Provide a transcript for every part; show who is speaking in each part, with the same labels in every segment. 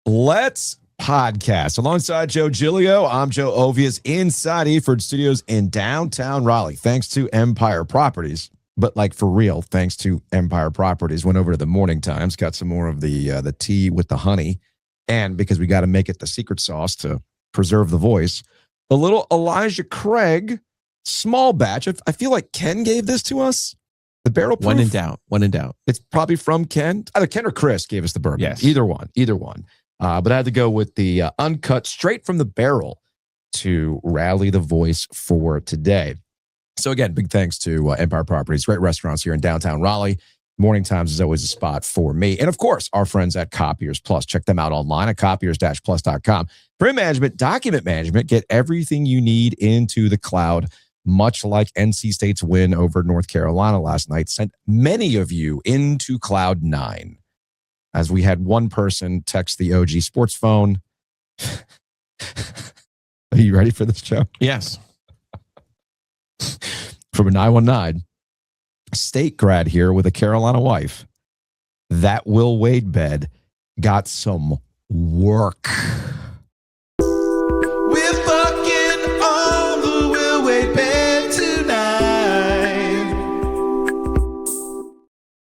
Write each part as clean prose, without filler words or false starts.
Speaker 1: Let's podcast. Alongside Joe Giglio, I'm Joe Ovies inside Eford Studios in downtown Raleigh. Thanks to Empire Properties, but like for real, thanks to Empire Properties. Went over to the Morning Times, got some more of the tea with the honey, and because we got to make it the secret sauce to preserve the voice, a little Elijah Craig small batch. I feel like Ken gave this to us. The barrel proof.
Speaker 2: When in doubt.
Speaker 1: It's probably from Ken. Either Ken or Chris gave us the bourbon.
Speaker 2: Yes.
Speaker 1: Either one. But I had to go with the uncut, straight from the barrel to rally the voice for today. So again, big thanks to Empire Properties, great restaurants here in downtown Raleigh. Morning Times is always a spot for me. And of course, our friends at Copiers Plus. Check them out online at copiers-plus.com. Print management, document management, get everything you need into the cloud. Much like NC State's win over North Carolina last night, sent many of you into Cloud 9. As we had one person text the OG sports phone. Are you ready for this, Joe?
Speaker 2: Yes.
Speaker 1: From a 919, State grad here with a Carolina wife. That Will Wade bed got some work.
Speaker 3: We're fucking on the Will Wade bed tonight.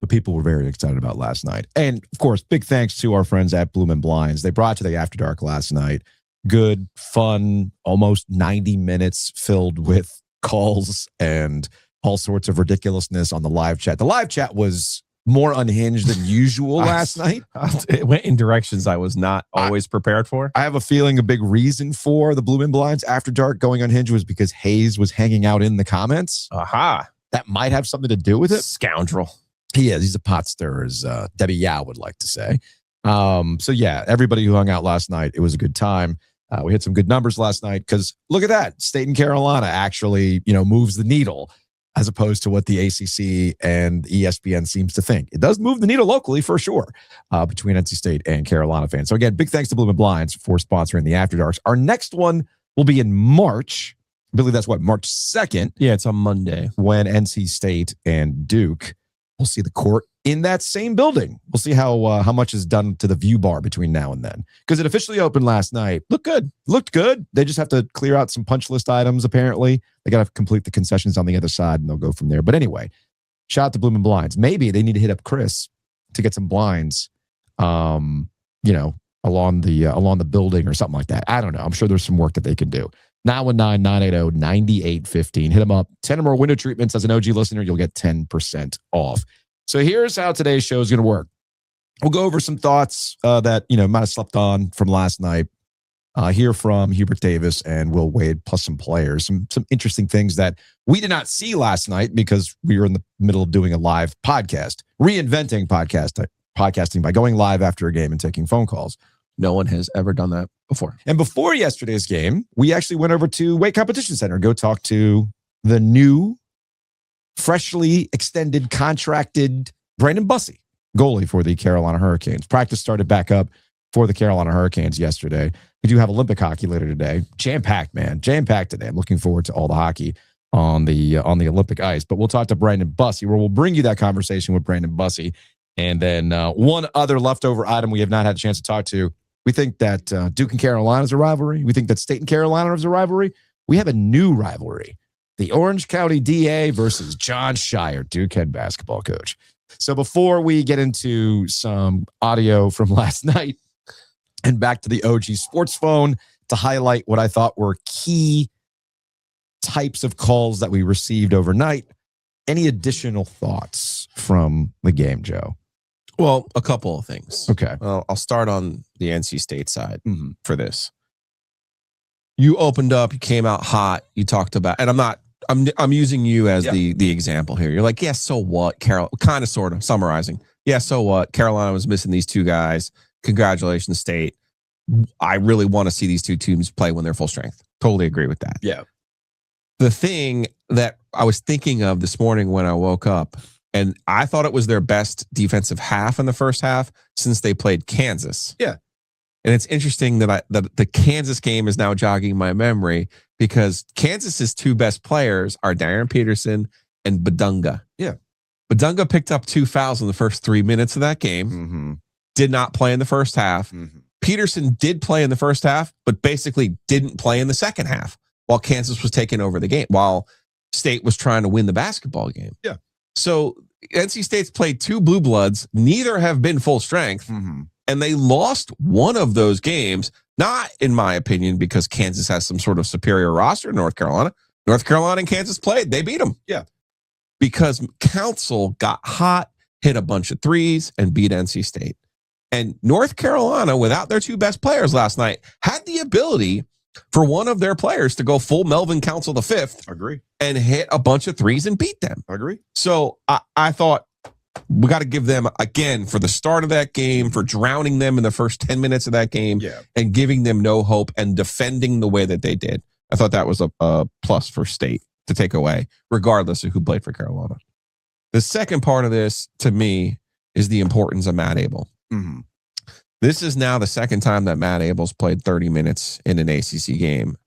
Speaker 1: But people were very excited about last night. And of course, big thanks to our friends at Bloom & Blinds. They brought to the After Dark last night. Good, fun, almost 90 minutes filled with calls and all sorts of ridiculousness on the live chat. The live chat was more unhinged than usual last night.
Speaker 2: It went in directions I was not always prepared for.
Speaker 1: I have a feeling a big reason for the Bloom & Blinds After Dark going unhinged was because Hayes was hanging out in the comments.
Speaker 2: Aha.
Speaker 1: That might have something to do with it.
Speaker 2: Scoundrel.
Speaker 1: He is. He's a pot stirrer, as Debbie Yao would like to say. So yeah, everybody who hung out last night, it was a good time. We had some good numbers last night because look at that. State and Carolina actually, moves the needle as opposed to what the ACC and ESPN seems to think. It does move the needle locally for sure between NC State and Carolina fans. So again, big thanks to Bloom & Blinds for sponsoring the After Darks. Our next one will be in March. I believe that's March 2nd.
Speaker 2: Yeah, it's on Monday.
Speaker 1: When NC State and Duke will see the court in that same building. We'll see how much is done to the view bar between now and then. Because it officially opened last night. Looked good. They just have to clear out some punch list items, apparently. They got to complete the concessions on the other side, and they'll go from there. But anyway, shout out to Bloom & Blinds. Maybe they need to hit up Chris to get some blinds, along the building or something like that. I don't know. I'm sure there's some work that they can do. 919-980-9815. Hit them up. 10 or more window treatments. As an OG listener, you'll get 10% off. So here's how today's show is going to work. We'll go over some thoughts that, might have slept on from last night. Hear from Hubert Davis and Will Wade, plus some players. Some interesting things that we did not see last night because we were in the middle of doing a live podcast, reinventing podcasting by going live after a game and taking phone calls.
Speaker 2: No one has ever done that before.
Speaker 1: And before yesterday's game, we actually went over to Weight Competition Center and go talk to the new, freshly extended, contracted Brandon Bussi, goalie for the Carolina Hurricanes. Practice started back up for the Carolina Hurricanes yesterday. We do have Olympic hockey later today. Jam-packed, man. Jam-packed today. I'm looking forward to all the hockey on the Olympic ice. But we'll talk to Brandon Bussi, where we'll bring you that conversation with Brandon Bussi. And then one other leftover item we have not had a chance to talk to. We think that Duke and Carolina is a rivalry. We think that State and Carolina is a rivalry. We have a new rivalry. The Orange County DA versus Jon Scheyer, Duke head basketball coach. So before we get into some audio from last night and back to the OG sports phone to highlight what I thought were key types of calls that we received overnight, any additional thoughts from the game, Joe?
Speaker 2: Well, a couple of things.
Speaker 1: Okay.
Speaker 2: Well, I'll start on the NC State side for this. You opened up, you came out hot, you talked about, and I'm using you as the example here. You're like, yeah, so what? Kind of, sort of summarizing. Yeah, so what? Carolina was missing these two guys. Congratulations, State. I really want to see these two teams play when they're full strength. Totally agree with that.
Speaker 1: Yeah.
Speaker 2: The thing that I was thinking of this morning when I woke up, and I thought it was their best defensive half in the first half since they played Kansas.
Speaker 1: Yeah.
Speaker 2: And it's interesting that the Kansas game is now jogging my memory because Kansas's two best players are Darren Peterson and Badunga.
Speaker 1: Yeah.
Speaker 2: Badunga picked up 2 fouls in the first 3 minutes of that game.
Speaker 1: Mm-hmm.
Speaker 2: Did not play in the first half.
Speaker 1: Mm-hmm.
Speaker 2: Peterson did play in the first half, but basically didn't play in the second half while Kansas was taking over the game, while State was trying to win the basketball game.
Speaker 1: Yeah.
Speaker 2: So NC State's played 2 blue bloods. Neither have been full strength. And they lost one of those games, not in my opinion, because Kansas has some sort of superior roster in North Carolina. North Carolina and Kansas played. They beat them.
Speaker 1: Yeah.
Speaker 2: Because Council got hot, hit a bunch of threes, and beat NC State. And North Carolina, without their 2 best players last night, had the ability for one of their players to go full Melvin Council the fifth.
Speaker 1: Agree.
Speaker 2: And hit a bunch of threes and beat them.
Speaker 1: Agree.
Speaker 2: So I thought we got to give them, again, for the start of that game, for drowning them in the first 10 minutes of that game, and giving them no hope and defending the way that they did. I thought that was a plus for State to take away, regardless of who played for Carolina. The second part of this, to me, is the importance of Matt Abel. This is now the second time that Matt Abel's played 30 minutes in an ACC game.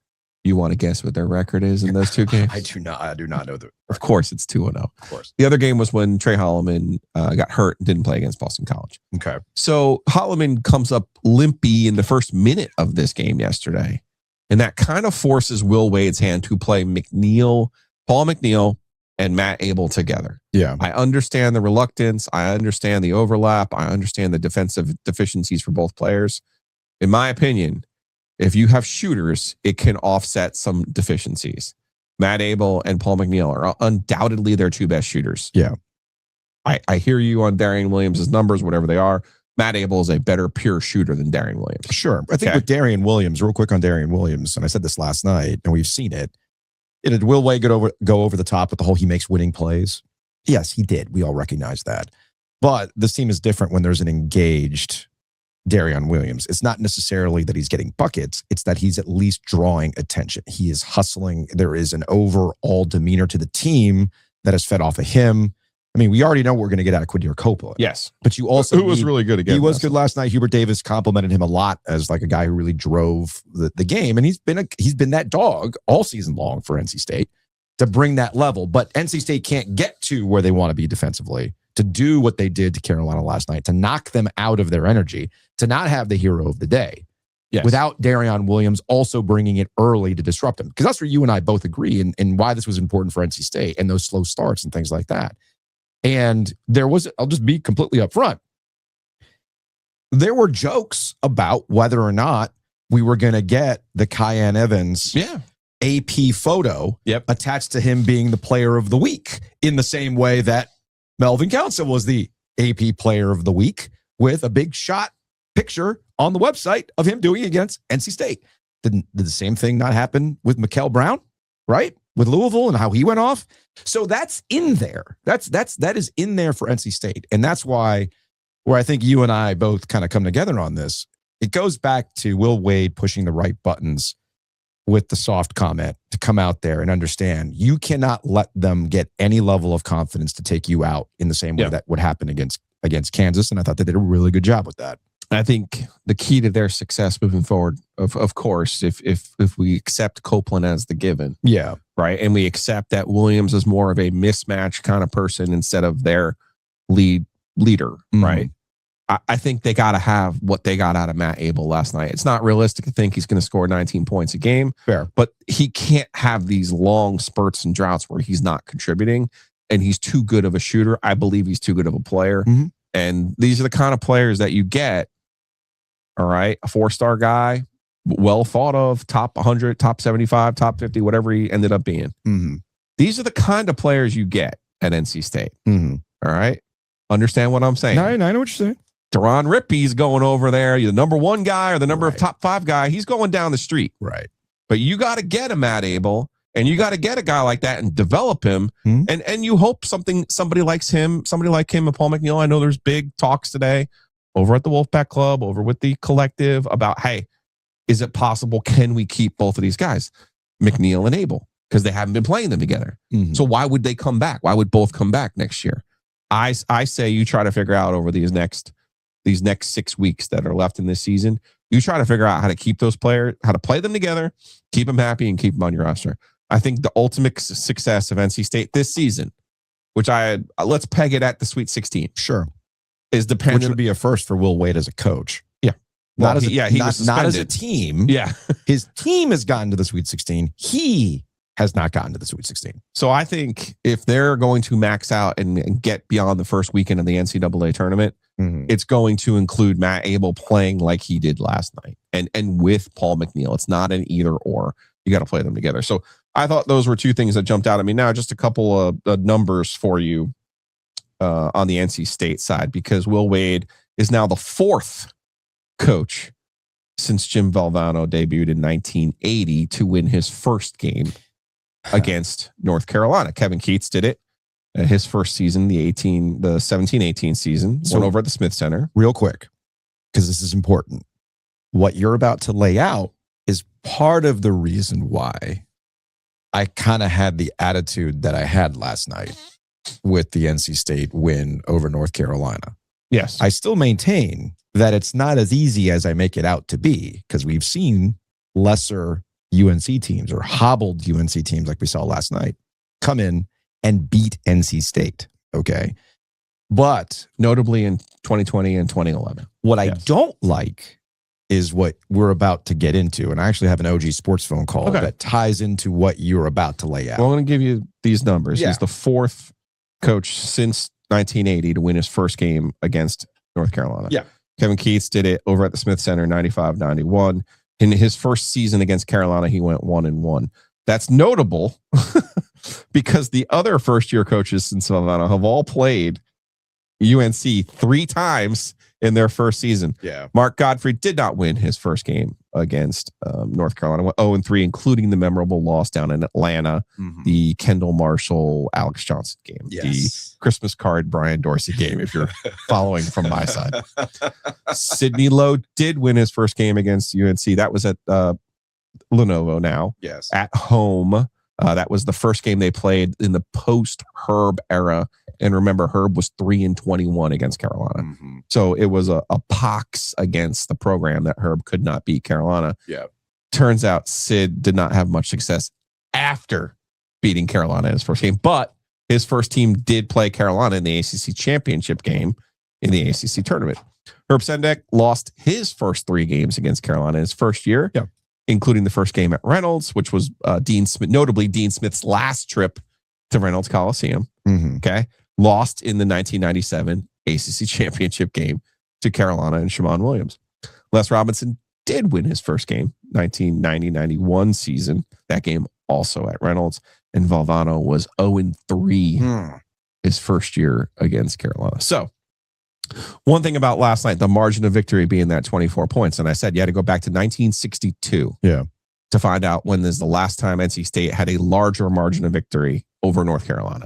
Speaker 2: You want to guess what their record is in those 2 games?
Speaker 1: I do not know.
Speaker 2: Of course, it's 2-0.
Speaker 1: Of course.
Speaker 2: The other game was when Trey Holloman got hurt and didn't play against Boston College.
Speaker 1: Okay.
Speaker 2: So Holloman comes up limpy in the first minute of this game yesterday. And that kind of forces Will Wade's hand to play Paul McNeil, and Matt Abel together.
Speaker 1: Yeah.
Speaker 2: I understand the reluctance. I understand the overlap. I understand the defensive deficiencies for both players. In my opinion, if you have shooters, it can offset some deficiencies. Matt Abel and Paul McNeil are undoubtedly their 2 best shooters.
Speaker 1: Yeah.
Speaker 2: I hear you on Darian Williams' numbers, whatever they are. Matt Abel is a better pure shooter than Darian Williams.
Speaker 1: Sure. I think with Darian Williams, real quick on Darian Williams, and I said this last night, and we've seen it. Did Will Wade go over the top with the whole he makes winning plays? Yes, he did. We all recognize that. But this team is different when there's an engaged Darian Williams. It's not necessarily that he's getting buckets. It's that he's at least drawing attention. He is hustling. There is an overall demeanor to the team that is fed off of him. I mean, we already know what we're going to get out of Quadir Coppola.
Speaker 2: Yes.
Speaker 1: But you also...
Speaker 2: Who was really good again.
Speaker 1: He was good last night. Hubert Davis complimented him a lot as like a guy who really drove the game. And he's been that dog all season long for NC State to bring that level. But NC State can't get to where they want to be defensively, to do what they did to Carolina last night, to knock them out of their energy, to not have the hero of the day. Yes. Without Darian Williams also bringing it early to disrupt them. Because that's where you and I both agree and why this was important for NC State and those slow starts and things like that. And there was, I'll just be completely upfront. There were jokes about whether or not we were going to get the Kyan Evans AP photo attached to him being the player of the week in the same way that Melvin Council was the AP player of the week with a big shot picture on the website of him doing it against NC State. Did the same thing not happen with Mikal Brown, right? With Louisville and how he went off. So that's in there. That is in there for NC State. And that's why where I think you and I both kind of come together on this. It goes back to Will Wade pushing the right buttons with the soft comment to come out there and understand you cannot let them get any level of confidence to take you out in the same way that would happen against Kansas. And I thought they did a really good job with that.
Speaker 2: I think the key to their success moving forward, of course, if we accept Copeland as the given, right, and we accept that Williams is more of a mismatch kind of person instead of their leader, right? I think they got to have what they got out of Matt Abel last night. It's not realistic to think he's going to score 19 points a game, but he can't have these long spurts and droughts where he's not contributing, and he's too good of a shooter. I believe he's too good of a player, and these are the kind of players that you get. All right, a 4-star guy, well thought of, top 100, top 75, top 50, whatever he ended up being. These are the kind of players you get at NC State. All right, understand what I'm saying?
Speaker 1: I know what you're saying.
Speaker 2: Deron Rippey's going over there. You're the number 1 guy or the number of top 5 guy. He's going down the street.
Speaker 1: Right.
Speaker 2: But you got to get a Matt Abel, and you got to get a guy like that and develop him. And you hope somebody like him, and Paul McNeil. I know there's big talks today over at the Wolfpack Club, over with the collective about, hey, is it possible? Can we keep both of these guys, McNeil and Abel? Because they haven't been playing them together. So why would they come back? Why would both come back next year? I say you try to figure out over these next 6 weeks that are left in this season, you try to figure out how to keep those players, how to play them together, keep them happy, and keep them on your roster. I think the ultimate success of NC State this season, which let's peg it at the Sweet 16.
Speaker 1: Sure.
Speaker 2: Is dependent.
Speaker 1: Which would be a first for Will Wade as a coach.
Speaker 2: Yeah. Well,
Speaker 1: not as
Speaker 2: he was
Speaker 1: not as a
Speaker 2: suspended.
Speaker 1: team.
Speaker 2: Yeah.
Speaker 1: His team has gotten to the Sweet 16. He has not gotten to the Sweet 16.
Speaker 2: So I think if they're going to max out and get beyond the first weekend of the NCAA tournament, it's going to include Matt Abel playing like he did last night and with Paul McNeil. It's not an either or. You got to play them together. So I thought those were two things that jumped out at me. Now, just a couple of numbers for you on the NC State side, because Will Wade is now the fourth coach since Jim Valvano debuted in 1980 to win his first game against North Carolina. Kevin Keats did it his first season, the 17-18 season,
Speaker 1: So-
Speaker 2: won over at the Smith Center.
Speaker 1: Real quick, because this is important. What you're about to lay out is part of the reason why I kind of had the attitude that I had last night with the NC State win over North Carolina.
Speaker 2: Yes.
Speaker 1: I still maintain that it's not as easy as I make it out to be, because we've seen lesser UNC teams or hobbled UNC teams like we saw last night come in and beat NC State. Okay. But
Speaker 2: Notably in 2020 and 2011.
Speaker 1: what I
Speaker 2: Yes.
Speaker 1: don't like is what we're about to get into. And I actually have an OG sports phone call
Speaker 2: Okay.
Speaker 1: that ties into what you're about to lay out.
Speaker 2: Well, I'm going to give you these numbers.
Speaker 1: Yeah.
Speaker 2: He's the fourth coach since 1980 to win his first game against North Carolina.
Speaker 1: Yeah.
Speaker 2: Kevin Keats did it over at the Smith Center, 95-91. In his first season against Carolina, he went 1-1. That's notable because the other first-year coaches since Valvano have all played UNC 3 times in their first season.
Speaker 1: Yeah.
Speaker 2: Mark Godfrey did not win his first game against North Carolina. Went 0-3, including the memorable loss down in Atlanta, the Kendall Marshall, Alex Johnson game, the Christmas card Brian Dorsey game, if you're following from my side. Sidney Lowe did win his first game against UNC. That was at Lenovo now,
Speaker 1: Yes.
Speaker 2: at home. That was the first game they played in the post-Herb era. And remember, Herb was 3-21 against Carolina. So it was a pox against the program that Herb could not beat Carolina.
Speaker 1: Yeah.
Speaker 2: Turns out Sid did not have much success after beating Carolina in his first game, but his first team did play Carolina in the ACC championship game in the ACC tournament. Herb Sendek lost his first 3 games against Carolina in his first year, including the first game at Reynolds, which was notably Dean Smith's last trip to Reynolds Coliseum. Okay. Lost in the 1997 ACC championship game to Carolina and Shamon Williams. Les Robinson did win his first game, 1990-91 season. That game also at Reynolds. And Valvano was 0-3 his first year against Carolina. So one thing about last night, the margin of victory being that 24 points. And I said you had to go back to 1962 to find out when is the last time NC State had a larger margin of victory over North Carolina.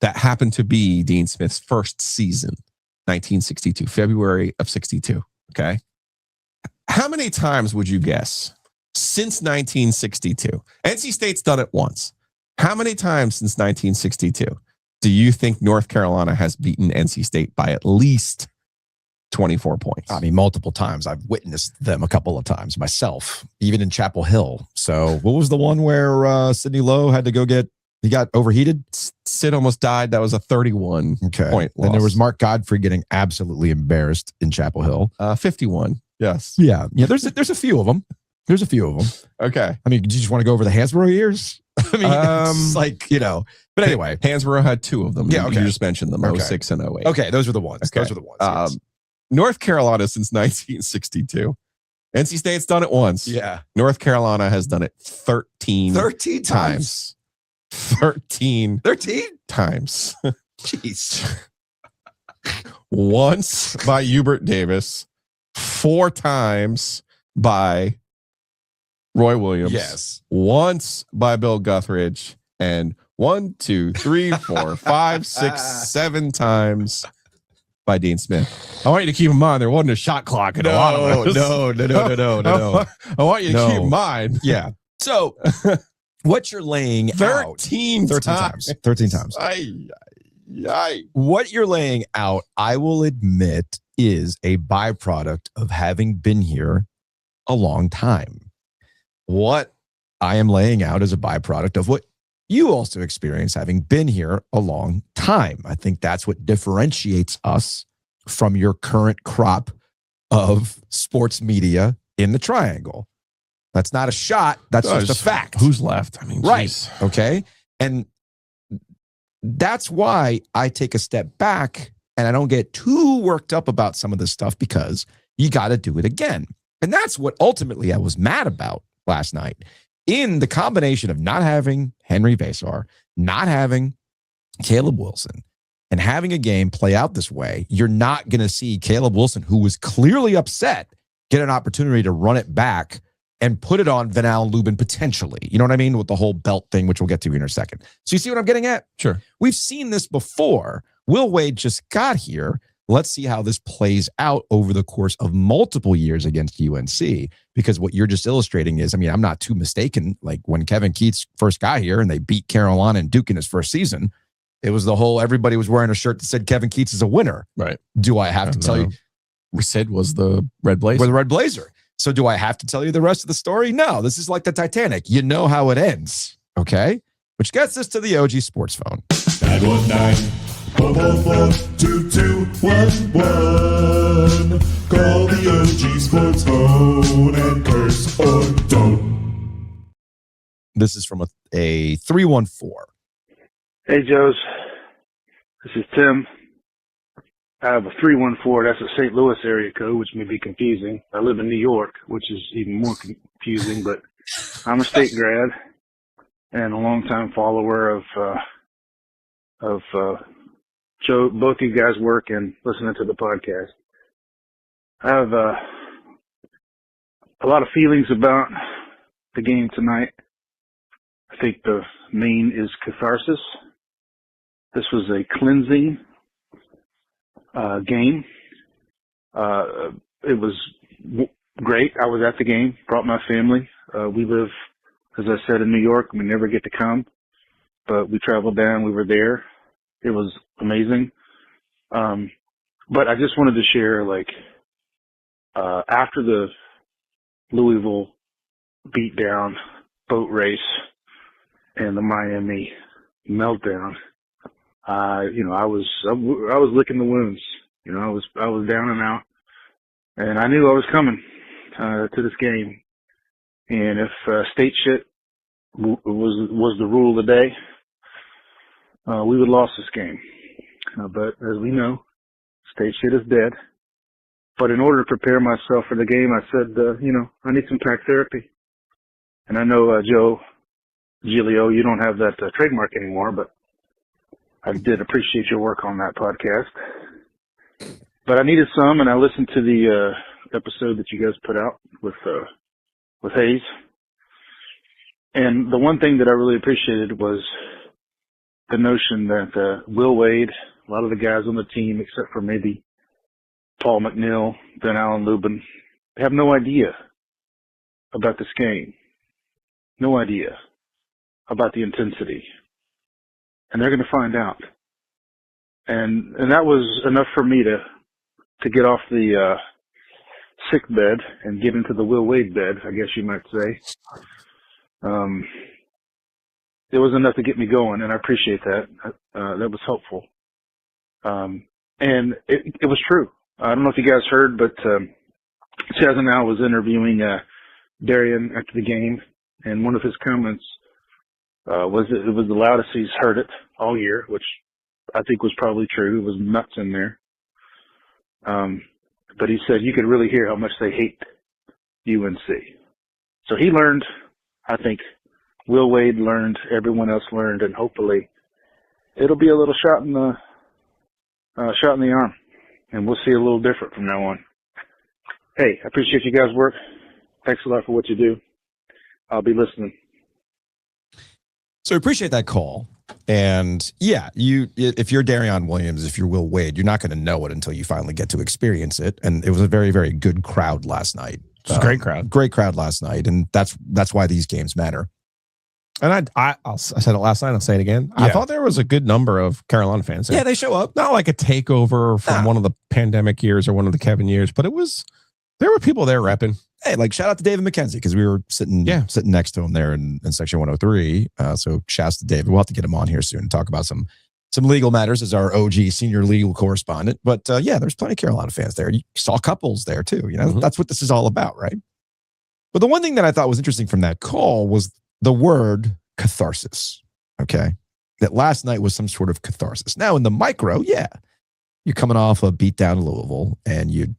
Speaker 2: That happened to be Dean Smith's first season, 1962, February of 62. Okay. How many times would you guess since 1962? NC State's done it once. How many times since 1962 do you think North Carolina has beaten NC State by at least 24 points?
Speaker 1: I mean, multiple times. I've witnessed them a couple of times myself, even in Chapel Hill. So what was the one where Sidney Lowe had to go he got overheated?
Speaker 2: Sid almost died. That was a 31 point loss.
Speaker 1: Then there was Mark Godfrey getting absolutely embarrassed in Chapel Hill.
Speaker 2: 51. Yes.
Speaker 1: Yeah. There's a few of them. There's a few of them.
Speaker 2: Okay.
Speaker 1: I mean, do you just want to go over the Hansborough years? I mean, it's like, but anyway.
Speaker 2: Hansborough had 2 of them.
Speaker 1: Yeah, okay.
Speaker 2: You just mentioned them,
Speaker 1: Okay.
Speaker 2: 06 and 08.
Speaker 1: Okay, those are the ones.
Speaker 2: Okay.
Speaker 1: Those are the ones. Yes.
Speaker 2: North Carolina since 1962. NC State's done it once.
Speaker 1: Yeah.
Speaker 2: North Carolina has done it 13
Speaker 1: 13 times.
Speaker 2: 13 times.
Speaker 1: Jeez.
Speaker 2: Once by Hubert Davis, 4 times by Roy Williams.
Speaker 1: Yes.
Speaker 2: Once by Bill Guthridge, and 1, 2, 3, 4, 5, 6, 7 times by Dean Smith. I want you to keep in mind there wasn't a shot clock in a lot of those.
Speaker 1: No.
Speaker 2: I want you to
Speaker 1: No.
Speaker 2: keep in mind.
Speaker 1: Yeah. So what you're laying out
Speaker 2: 13
Speaker 1: times. 13 times. What you're laying out, I will admit, is a byproduct of having been here a long time. What I am laying out is a byproduct of what you also experience having been here a long time. I think that's what differentiates us from your current crop of sports media in the triangle. That's not a shot. That's just a fact.
Speaker 2: Who's left? I mean,
Speaker 1: right.
Speaker 2: Geez.
Speaker 1: Okay. And that's why I take a step back and I don't get too worked up about some of this stuff, because you got to do it again. And that's what ultimately I was mad about last night, in the combination of not having Henry Vasar, not having Caleb Wilson, and having a game play out this way. You're not going to see Caleb Wilson, who was clearly upset, get an opportunity to run it back and put it on Van Allen Lubin potentially. You know what I mean? With the whole belt thing, which we'll get to in a second. So you see what I'm getting at?
Speaker 2: Sure.
Speaker 1: We've seen this before. Will Wade just got here. Let's see how this plays out over the course of multiple years against UNC, because what you're just illustrating is, I mean, I'm not too mistaken. Like when Kevin Keatts first got here and they beat Carolina and Duke in his first season, it was the whole, everybody was wearing a shirt that said Kevin Keatts is a winner.
Speaker 2: Right.
Speaker 1: Do I have to tell you?
Speaker 2: Sid was the red blazer.
Speaker 1: With the red blazer. So do I have to tell you the rest of the story? No, this is like the Titanic. You know how it ends. Okay. Which gets us to the OG sports phone.
Speaker 3: 919-444-2211. Call the OG sports phone and curse or don't.
Speaker 1: This is from a 314.
Speaker 4: Hey, Joes. This is Tim. I have a 314. That's a St. Louis area code, which may be confusing. I live in New York, which is even more confusing, but I'm a state grad and a longtime follower of Joe, both you guys' work and listening to the podcast. I have a lot of feelings about the game tonight. I think the main is catharsis. This was a cleansing game. It was great. I was at the game, brought my family. We live, as I said, in New York. We never get to come, but we traveled down. We were there. It was amazing. But I just wanted to share, like, after the Louisville beatdown, boat race, and the Miami meltdown, I was licking the wounds. You know, I was down and out, and I knew I was coming to this game. And if state shit was the rule of the day, we would have lost this game. But as we know, state shit is dead. But in order to prepare myself for the game, I said, I need some pack therapy. And I know, Joe Giglio, you don't have that trademark anymore, but I did appreciate your work on that podcast. But I needed some, and I listened to the episode that you guys put out with Hayes. And the one thing that I really appreciated was the notion that Will Wade, a lot of the guys on the team, except for maybe Paul McNeil, Van Allen Lubin, have no idea about this game. No idea about the intensity. And they're going to find out. And that was enough for me to get off the sick bed and get into the Will Wade bed, I guess you might say. It was enough to get me going, and I appreciate that. That was helpful. And it was true. I don't know if you guys heard, but Chazanow was interviewing Darian after the game, and one of his comments was that it was the loudest he's heard it all year, which I think was probably true. It was nuts in there. But he said you could really hear how much they hate UNC. So he learned, I think Will Wade learned, everyone else learned, and hopefully it'll be a little shot in the arm, and we'll see a little different from now on. Hey, I appreciate you guys' work. Thanks a lot for what you do. I'll be listening.
Speaker 1: So I appreciate that call. And yeah, if you're Darion Williams, if you're Will Wade, you're not going to know it until you finally get to experience it. And it was a very, very good crowd last night.
Speaker 2: It was a great crowd.
Speaker 1: Great crowd last night. And that's why these games matter.
Speaker 2: And I said it last night, I'll say it again. Yeah. I thought there was a good number of Carolina fans there.
Speaker 1: Yeah, they show up.
Speaker 2: Not like a takeover from one of the pandemic years or one of the Kevin years, but there were people there repping.
Speaker 1: Hey, like shout out to David McKenzie, because we were sitting next to him there in section 103. So shouts to David. We'll have to get him on here soon and talk about some some legal matters as our OG senior legal correspondent. But yeah, there's plenty of Carolina fans there. You saw couples there too. That's what this is all about, right? But the one thing that I thought was interesting from that call was the word catharsis. Okay. That last night was some sort of catharsis. Now in the micro, yeah, you're coming off a beat down Louisville and you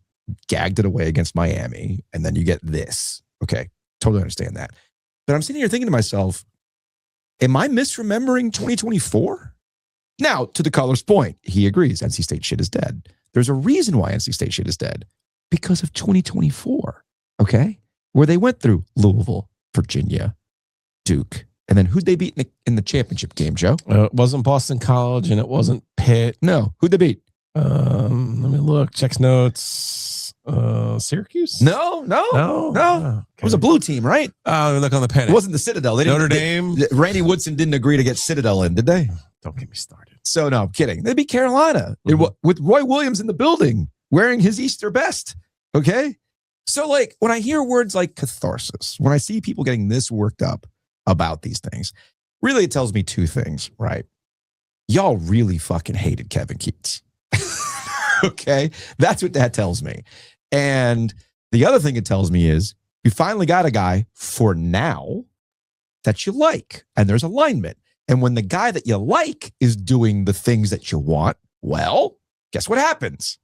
Speaker 1: gagged it away against Miami. And then you get this. Okay. Totally understand that. But I'm sitting here thinking to myself, am I misremembering 2024? Now, to the caller's point, he agrees NC State shit is dead. There's a reason why NC State shit is dead. Because of 2024, okay? Where they went through Louisville, Virginia, Duke, and then who'd they beat in the championship game, Joe?
Speaker 2: It wasn't Boston College and it wasn't Pitt.
Speaker 1: No, who'd they beat?
Speaker 2: Let me look. Checks notes. Syracuse?
Speaker 1: No.
Speaker 2: Okay.
Speaker 1: It was a blue team, right?
Speaker 2: Oh, look on the pen.
Speaker 1: It wasn't the Citadel.
Speaker 2: Notre Dame.
Speaker 1: Randy Woodson didn't agree to get Citadel in, did they?
Speaker 2: Don't get me started.
Speaker 1: So no, I'm kidding. They beat Carolina with Roy Williams in the building wearing his Easter best. Okay. So like when I hear words like catharsis, when I see people getting this worked up about these things, really it tells me two things, right? Y'all really fucking hated Kevin Keats. Okay. That's what that tells me. And the other thing it tells me is you finally got a guy for now that you like, and there's alignment. And when the guy that you like is doing the things that you want, well, guess what happens?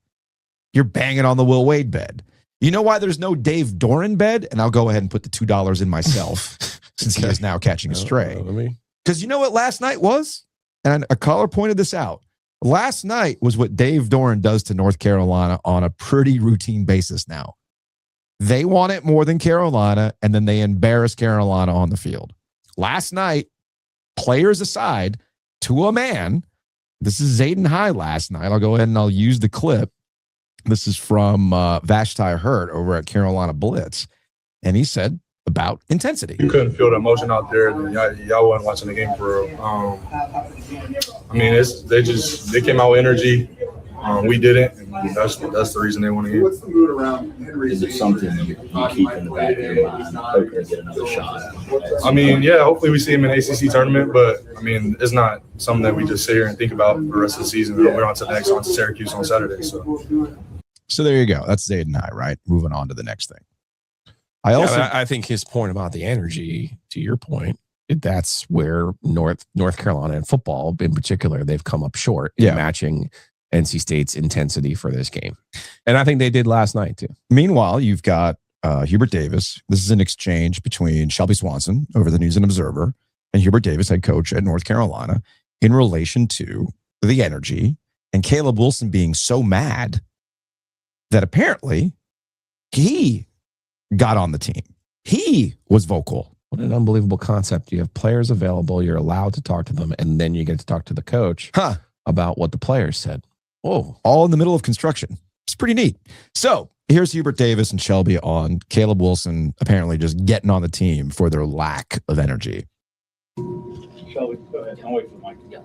Speaker 1: You're banging on the Will Wade bed. You know why there's no Dave Doran bed? And I'll go ahead and put the $2 in myself since he is now catching a stray. Because you know what last night was? And a caller pointed this out. Last night was what Dave Doran does to North Carolina on a pretty routine basis now. They want it more than Carolina, and then they embarrass Carolina on the field. Last night, players aside, to a man, this is Zayden High last night. I'll go ahead and I'll use the clip. This is from Vashti Hurt over at Carolina Blitz. And he said about intensity.
Speaker 5: You couldn't feel the emotion out there. Y'all wasn't watching the game for real. I mean, they came out with energy. We didn't, and that's the reason they won the game.
Speaker 6: What's the mood around Henry? Is it something you keep in the back of your mind, hoping to get another shot?
Speaker 5: I mean, yeah, hopefully we see him in the ACC tournament, but I mean, it's not something that we just sit here and think about for the rest of the season. We're on to the next, on to Syracuse on Saturday.
Speaker 1: So there you go. That's Zayden High, right? Moving on to the next thing. I
Speaker 2: think his point about the energy, to your point, that's where North Carolina and football in particular, they've come up short in matching NC State's intensity for this game. And I think they did last night too.
Speaker 1: Meanwhile, you've got Hubert Davis. This is an exchange between Shelby Swanson over the News and Observer and Hubert Davis, head coach at North Carolina, in relation to the energy and Caleb Wilson being so mad that apparently he got on the team. He was vocal.
Speaker 2: What an unbelievable concept. You have players available. You're allowed to talk to them. And then you get to talk to the coach about what the players said. Oh,
Speaker 1: all in the middle of construction. It's pretty neat. So here's Hubert Davis and Shelby on Caleb Wilson apparently just getting on the team for their lack of energy.
Speaker 7: Shelby, go ahead. I'll wait for the mic.
Speaker 8: Yeah.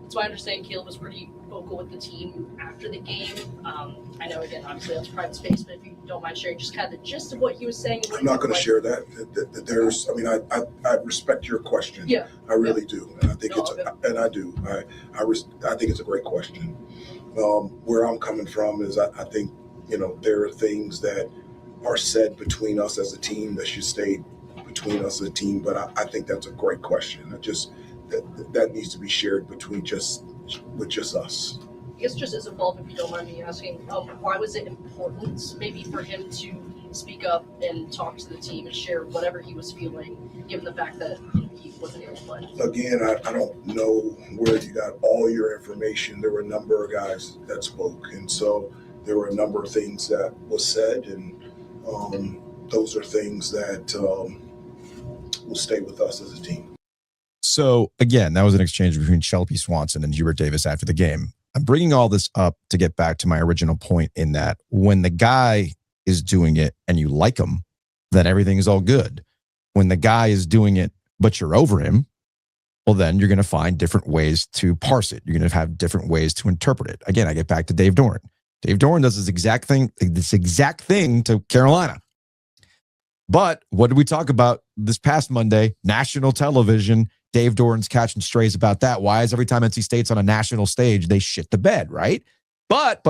Speaker 8: So I understand Caleb was pretty vocal with the team after the game. I know, again, obviously that's private space, but if you don't mind sharing just kind of the gist of what he was saying.
Speaker 6: I'm not going to share that. I respect your question.
Speaker 8: Yeah.
Speaker 6: I really do. And I think I think it's a great question. Where I'm coming from is I think, there are things that are said between us as a team that should stay between us as a team. But I think that's a great question. That needs to be shared with just us.
Speaker 8: I guess just as a follow-up, if you don't mind me asking, why was it important maybe for him to speak up and talk to the team and share whatever he was feeling, given the fact that he wasn't able to play?
Speaker 6: Again, I don't know where you got all your information. There were a number of guys that spoke, and so there were a number of things that was said, and those are things that will stay with us as a team.
Speaker 1: So again, that was an exchange between Shelby Swanson and Hubert Davis after the game. I'm bringing all this up to get back to my original point in that when the guy is doing it and you like him, then everything is all good. When the guy is doing it, but you're over him, well, then you're going to find different ways to parse it. You're going to have different ways to interpret it. Again, I get back to Dave Doran. Dave Doran does this exact thing to Carolina. But what did we talk about this past Monday? National television. Dave Doran's catching strays about that. Why is every time NC State's on a national stage, they shit the bed, right? But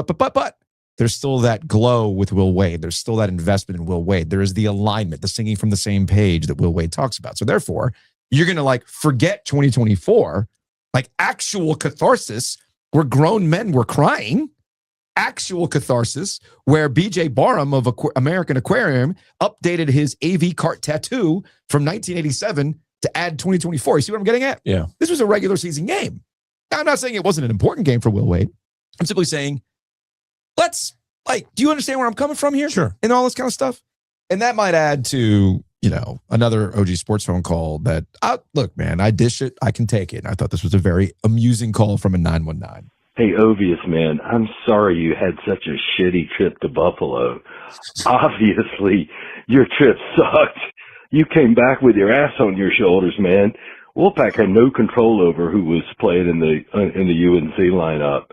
Speaker 1: there's still that glow with Will Wade. There's still that investment in Will Wade. There is the alignment, the singing from the same page that Will Wade talks about. So therefore, you're going to like forget 2024, like actual catharsis where grown men were crying, actual catharsis where BJ Barham of American Aquarium updated his AV cart tattoo from 1987 to add 2024. You see what I'm getting at?
Speaker 2: Yeah.
Speaker 1: This was a regular season game. Now, I'm not saying it wasn't an important game for Will Wade. I'm simply saying, do you understand where I'm coming from here?
Speaker 2: Sure.
Speaker 1: And all this kind of stuff. And that might add to, another OG Sports phone call that, look, man, I dish it. I can take it. And I thought this was a very amusing call from a 919.
Speaker 9: Hey, Ovies, man, I'm sorry you had such a shitty trip to Buffalo. Obviously, your trip sucked. You came back with your ass on your shoulders, man. Wolfpack had no control over who was playing in the UNC lineup.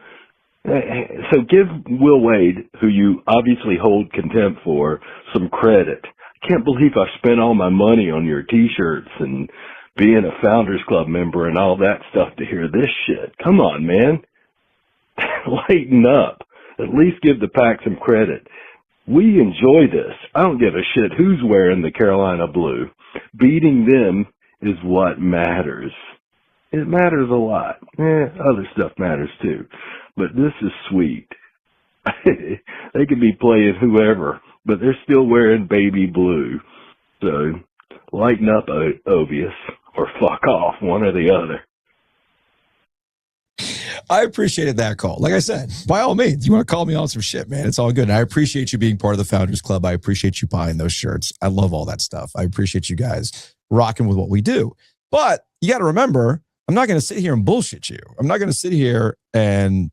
Speaker 9: So give Will Wade, who you obviously hold contempt for, some credit. I can't believe I spent all my money on your T-shirts and being a Founders Club member and all that stuff to hear this shit. Come on, man. Lighten up. At least give the Pack some credit. We enjoy this. I don't give a shit who's wearing the Carolina blue. Beating them is what matters. It matters a lot. Other stuff matters too. But this is sweet. They could be playing whoever, but they're still wearing baby blue. So lighten up, Ovies, or fuck off, one or the other.
Speaker 1: I appreciated that call. Like I said, by all means, you want to call me on some shit, man. It's all good. And I appreciate you being part of the Founders Club. I appreciate you buying those shirts. I love all that stuff. I appreciate you guys rocking with what we do. But you got to remember, I'm not going to sit here and bullshit you. I'm not going to sit here and,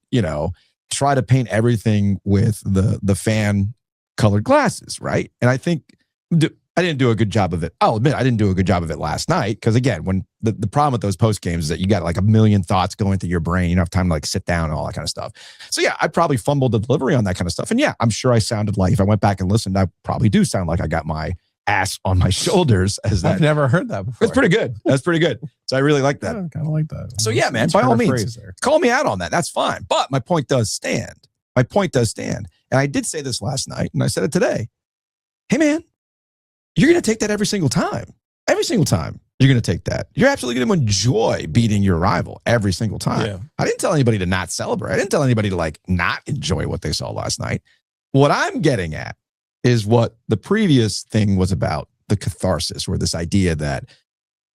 Speaker 1: try to paint everything with the fan colored glasses, right? And I think I didn't do a good job of it. I'll admit I didn't do a good job of it last night because, again, when the problem with those post games is that you got like a million thoughts going through your brain. You don't have time to like sit down and all that kind of stuff. So, yeah, I probably fumbled the delivery on that kind of stuff. And, yeah, I'm sure I sounded like, if I went back and listened, I probably do sound like I got my ass on my shoulders. I've
Speaker 2: never heard that before.
Speaker 1: It's pretty good. That's pretty good. So I really like that.
Speaker 2: I kind of like that.
Speaker 1: So, yeah, man, by all means, call me out on that. That's fine. But my point does stand. And I did say this last night, and I said it today. Hey, man, you're going to take that every single time. Every single time you're going to take that. You're absolutely going to enjoy beating your rival every single time.
Speaker 2: Yeah.
Speaker 1: I didn't tell anybody to not celebrate. I didn't tell anybody to like not enjoy what they saw last night. What I'm getting at is what the previous thing was about, the catharsis, or this idea that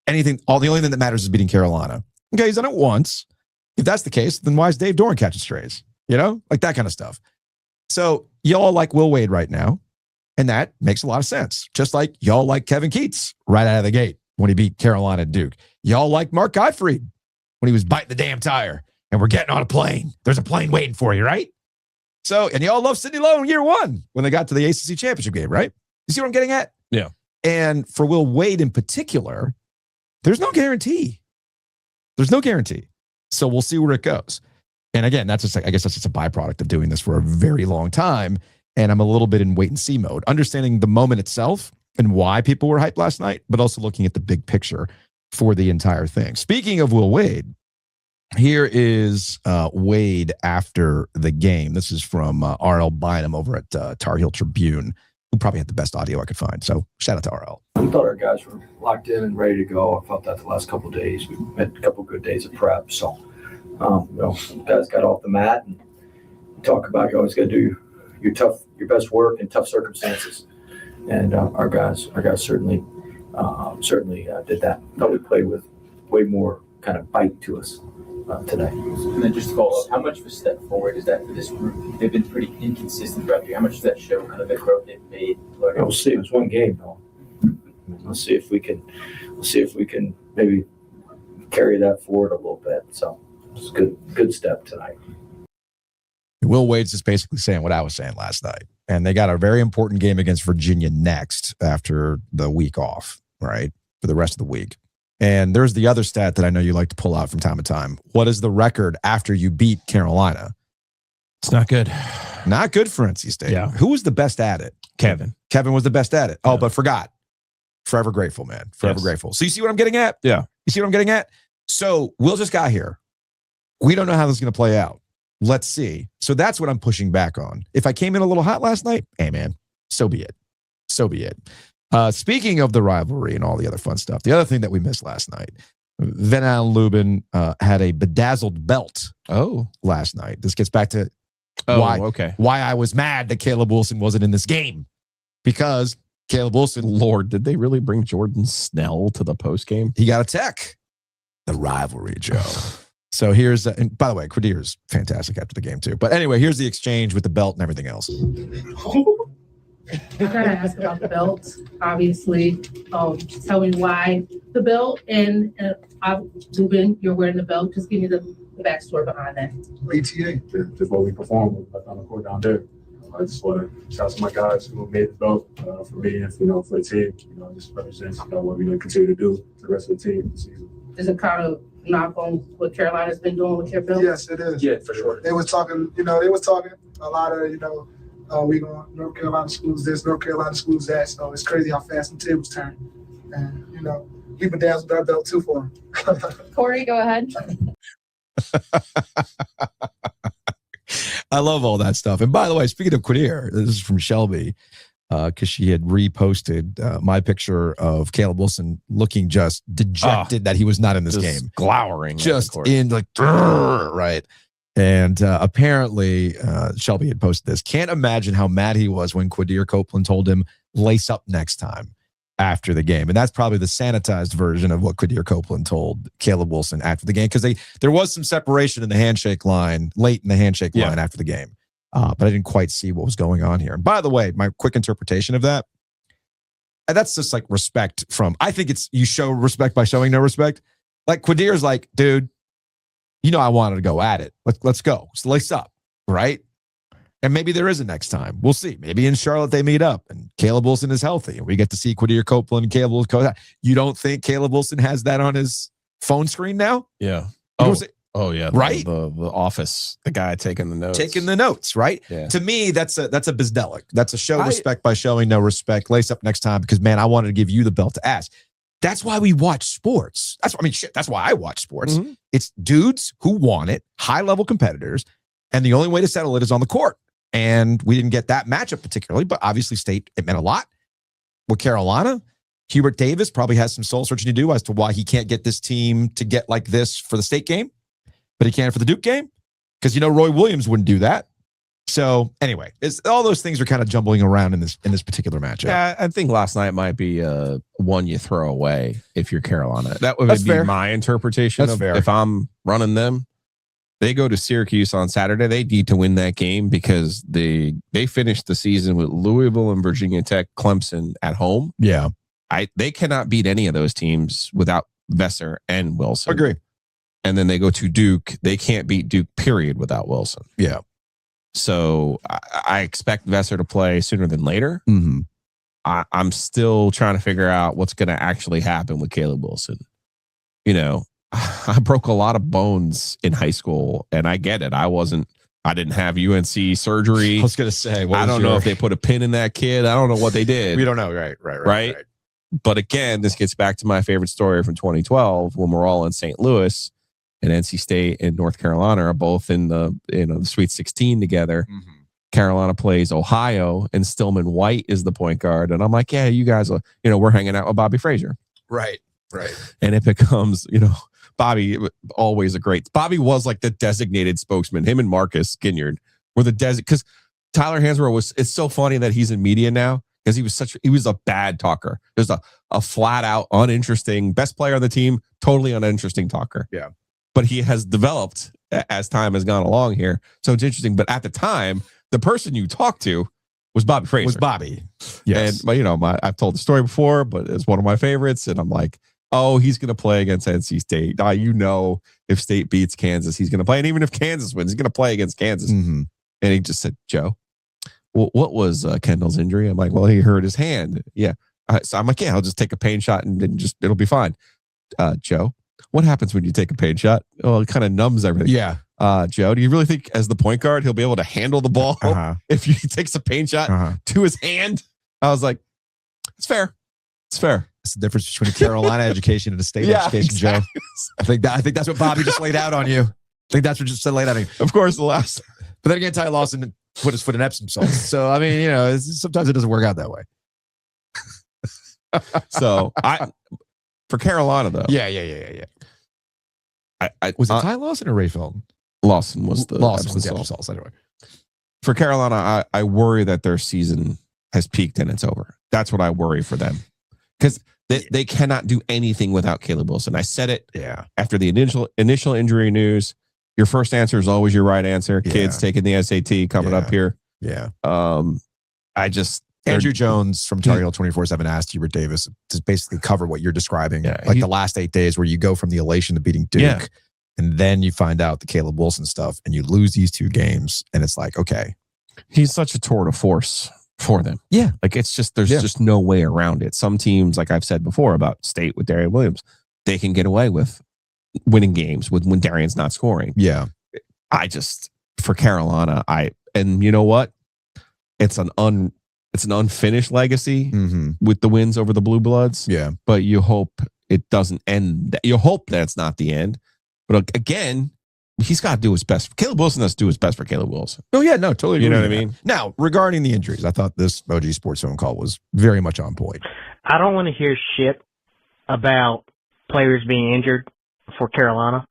Speaker 1: the only thing that matters is beating Carolina. Okay, he's done it once. If that's the case, then why is Dave Doran catching strays? Like that kind of stuff. So y'all like Will Wade right now, and that makes a lot of sense. Just like y'all like Kevin Keats right out of the gate when he beat Carolina at Duke. Y'all like Mark Gottfried when he was biting the damn tire and we're getting on a plane. There's a plane waiting for you, right? So, and y'all love Sidney Lowe in year one when they got to the ACC championship game, right? You see what I'm getting at?
Speaker 2: Yeah.
Speaker 1: And for Will Wade in particular, there's no guarantee. There's no guarantee. So we'll see where it goes. And again, I guess that's just a byproduct of doing this for a very long time. And I'm a little bit in wait and see mode, understanding the moment itself and why people were hyped last night, but also looking at the big picture for the entire thing. Speaking of Will Wade, here is Wade after the game. This is from RL Bynum over at Tar Heel Tribune, who probably had the best audio I could find. So shout out to RL.
Speaker 10: We thought our guys were locked in and ready to go. I felt that the last couple of days. We had a couple of good days of prep. So, guys got off the mat and talk about you always got to do your best work in tough circumstances. And our guys certainly did that. I thought we played with way more kind of bite to us today.
Speaker 11: And then just to follow up, how much of a step forward is that for this group? They've been pretty inconsistent throughout the year. How much does that show kind of the growth they've made?
Speaker 10: We'll see. It was one game though. Let's see if we can maybe carry that forward a little bit. So it's a good step tonight.
Speaker 1: Will Wade's just basically saying what I was saying last night. And they got a very important game against Virginia next after the week off, right? For the rest of the week. And there's the other stat that I know you like to pull out from time to time. What is the record after you beat Carolina?
Speaker 2: It's not good.
Speaker 1: Not good for NC State.
Speaker 2: Yeah.
Speaker 1: Who was the best at it?
Speaker 2: Kevin
Speaker 1: was the best at it. Oh, but forgot Forever grateful, man. Forever
Speaker 2: Yes.
Speaker 1: grateful. So you see what I'm getting at?
Speaker 2: Yeah.
Speaker 1: You see what I'm getting at? So Will just got here. We don't know how this is going to play out. Let's see. So that's what I'm pushing back on. If I came in a little hot last night, hey, man, so be it. So be it. Speaking of the rivalry and all the other fun stuff, the other thing that we missed last night, Van Allen Lubin had a bedazzled belt last night. This gets back to why I was mad that Caleb Wilson wasn't in this game. Because Caleb Wilson,
Speaker 2: Lord, did they really bring Jordan Snell to the post game?
Speaker 1: He got a tech. The rivalry, Joe. So here's, and by the way, Quadir's fantastic after the game too. But anyway, here's the exchange with the belt and everything else.
Speaker 12: I gotta ask about the belt, obviously. Tell me why the belt, and Lubin, you're wearing the belt. Just give me the backstory behind that.
Speaker 5: ETA, just what we performed on the court down there. I just want to shout out to my guys who made the belt for me and for the team. Just represents what we're going to continue to do for the rest of the team this season.
Speaker 12: Is it kind of knock on what Carolina's been doing with your belt?
Speaker 13: Yes, it is.
Speaker 5: Yeah, for sure.
Speaker 13: They was talking a lot of, we going North Carolina schools this, North Carolina schools that. So it's crazy how fast the tables turn. And, we bedazzled our belt too for them.
Speaker 12: Corey, go ahead.
Speaker 1: I love all that stuff. And by the way, speaking of Quadir, this is from Shelby, because she had reposted my picture of Caleb Wilson looking just dejected that he was not in this game.
Speaker 2: Glowering.
Speaker 1: Just in like, right. And apparently, Shelby had posted this. Can't imagine how mad he was when Quadir Copeland told him, lace up next time after the game. And that's probably the sanitized version of what Quadir Copeland told Caleb Wilson after the game, because there was some separation in the handshake line, late in the handshake line after the game. But I didn't quite see what was going on here. And by the way, my quick interpretation of that, and that's just like respect from, I think it's, you show respect by showing no respect. Like Quadir's like, dude, I wanted to go at it. Let's go. So lace up, right? And maybe there is a next time. We'll see. Maybe in Charlotte they meet up and Caleb Wilson is healthy and we get to see Quadir Copeland and Caleb Wilson. You don't think Caleb Wilson has that on his phone screen now?
Speaker 2: Yeah. Oh yeah.
Speaker 1: Right?
Speaker 2: The office, the guy taking the notes.
Speaker 1: Taking the notes, right?
Speaker 2: Yeah.
Speaker 1: To me, that's a bizdelic. That's a show respect by showing no respect. Lace up next time because, man, I wanted to give you the belt to ask. That's why we watch sports. That's why I watch sports. Mm-hmm. It's dudes who want it, high-level competitors, and the only way to settle it is on the court. And we didn't get that matchup particularly, but obviously State, it meant a lot. With Carolina, Hubert Davis probably has some soul searching to do as to why he can't get this team to get like this for the State game, but he can for the Duke game, because Roy Williams wouldn't do that. So anyway, all those things are kind of jumbling around in this particular matchup.
Speaker 2: Yeah, I think last night might be one you throw away if you're Carolina. That would be my interpretation.
Speaker 1: That's fair.
Speaker 2: If I'm running them. They go to Syracuse on Saturday. They need to win that game because they finished the season with Louisville and Virginia Tech, Clemson at home.
Speaker 1: Yeah.
Speaker 2: They cannot beat any of those teams without Vesser and Wilson.
Speaker 1: Agree.
Speaker 2: And then they go to Duke. They can't beat Duke, period, without Wilson.
Speaker 1: Yeah.
Speaker 2: So I expect Vesser to play sooner than later.
Speaker 1: Mm-hmm.
Speaker 2: I'm still trying to figure out what's going to actually happen with Caleb Wilson. I broke a lot of bones in high school, and I get it. I didn't have UNC surgery.
Speaker 1: I was going to say,
Speaker 2: I don't know if they put a pin in that kid. I don't know what they did.
Speaker 1: We don't know. Right.
Speaker 2: But again, this gets back to my favorite story from 2012 when we're all in St. Louis and NC State and North Carolina are both in the Sweet 16 together. Mm-hmm. Carolina plays Ohio and Stillman White is the point guard. And I'm like, yeah, you guys are, we're hanging out with Bobby Frazier.
Speaker 1: Right.
Speaker 2: And it becomes, Bobby, always a great. Bobby was like the designated spokesman. Him and Marcus Ginyard were the because Tyler Hansbrough it's so funny that he's in media now because he was a bad talker. There's a flat out uninteresting best player on the team, totally uninteresting talker.
Speaker 1: Yeah.
Speaker 2: But he has developed as time has gone along here. So it's interesting. But at the time, the person you talked to was Bobby Frazier.
Speaker 1: Was Bobby. Yes.
Speaker 2: And I've told the story before, but it's one of my favorites. And I'm like, oh, he's going to play against NC State. If State beats Kansas, he's going to play. And even if Kansas wins, he's going to play against Kansas.
Speaker 1: Mm-hmm.
Speaker 2: And he just said, Joe, what was Kendall's injury? I'm like, well, he hurt his hand. Yeah. So I'm like, yeah, I'll just take a pain shot and it'll be fine. Joe, what happens when you take a pain shot? Well, it kind of numbs everything.
Speaker 1: Yeah.
Speaker 2: Joe, do you really think as the point guard, he'll be able to handle the ball if he takes a pain shot to his hand? I was like, it's fair.
Speaker 1: It's the difference between a Carolina education and a state education,
Speaker 2: exactly.
Speaker 1: Joe. I think that's what Bobby just laid out on you. I think that's what just laid out on you.
Speaker 2: Of course, the last.
Speaker 1: But then again, Ty Lawson put his foot in Epsom salts. So, I mean, sometimes it doesn't work out that way.
Speaker 2: So, for Carolina, though.
Speaker 1: Yeah. Was it Ty Lawson or Ray Felton?
Speaker 2: Lawson was the
Speaker 1: Epsom salts. Anyway.
Speaker 2: For Carolina, I worry that their season has peaked and it's over. That's what I worry for them. Because they cannot do anything without Caleb Wilson. I said it after the initial injury news. Your first answer is always your right answer.
Speaker 1: Yeah.
Speaker 2: Kids taking the SAT coming up here.
Speaker 1: Yeah.
Speaker 2: Andrew
Speaker 1: Jones from Tar Heel 24/7 asked Hubert Davis to basically cover what you're describing. The last 8 days where you go from the elation to beating Duke and then you find out the Caleb Wilson stuff and you lose these 2 games and it's like, okay.
Speaker 2: He's such a tour de force for them.
Speaker 1: Yeah.
Speaker 2: Like it's just, there's just no way around it. Some teams, like I've said before about State with Darian Williams, they can get away with winning games when Darian's not scoring.
Speaker 1: Yeah.
Speaker 2: For Carolina, and you know what? It's an unfinished legacy with the wins over the Blue Bloods.
Speaker 1: Yeah.
Speaker 2: But you hope it doesn't end. You hope that's not the end. But again, he's got to do his best. Caleb Wilson has to do his best for Caleb Wilson.
Speaker 1: Oh, yeah, no, totally.
Speaker 2: You know what I mean?
Speaker 1: Now, regarding the injuries, I thought this OG Sports phone call was very much on point.
Speaker 14: I don't want to hear shit about players being injured for Carolina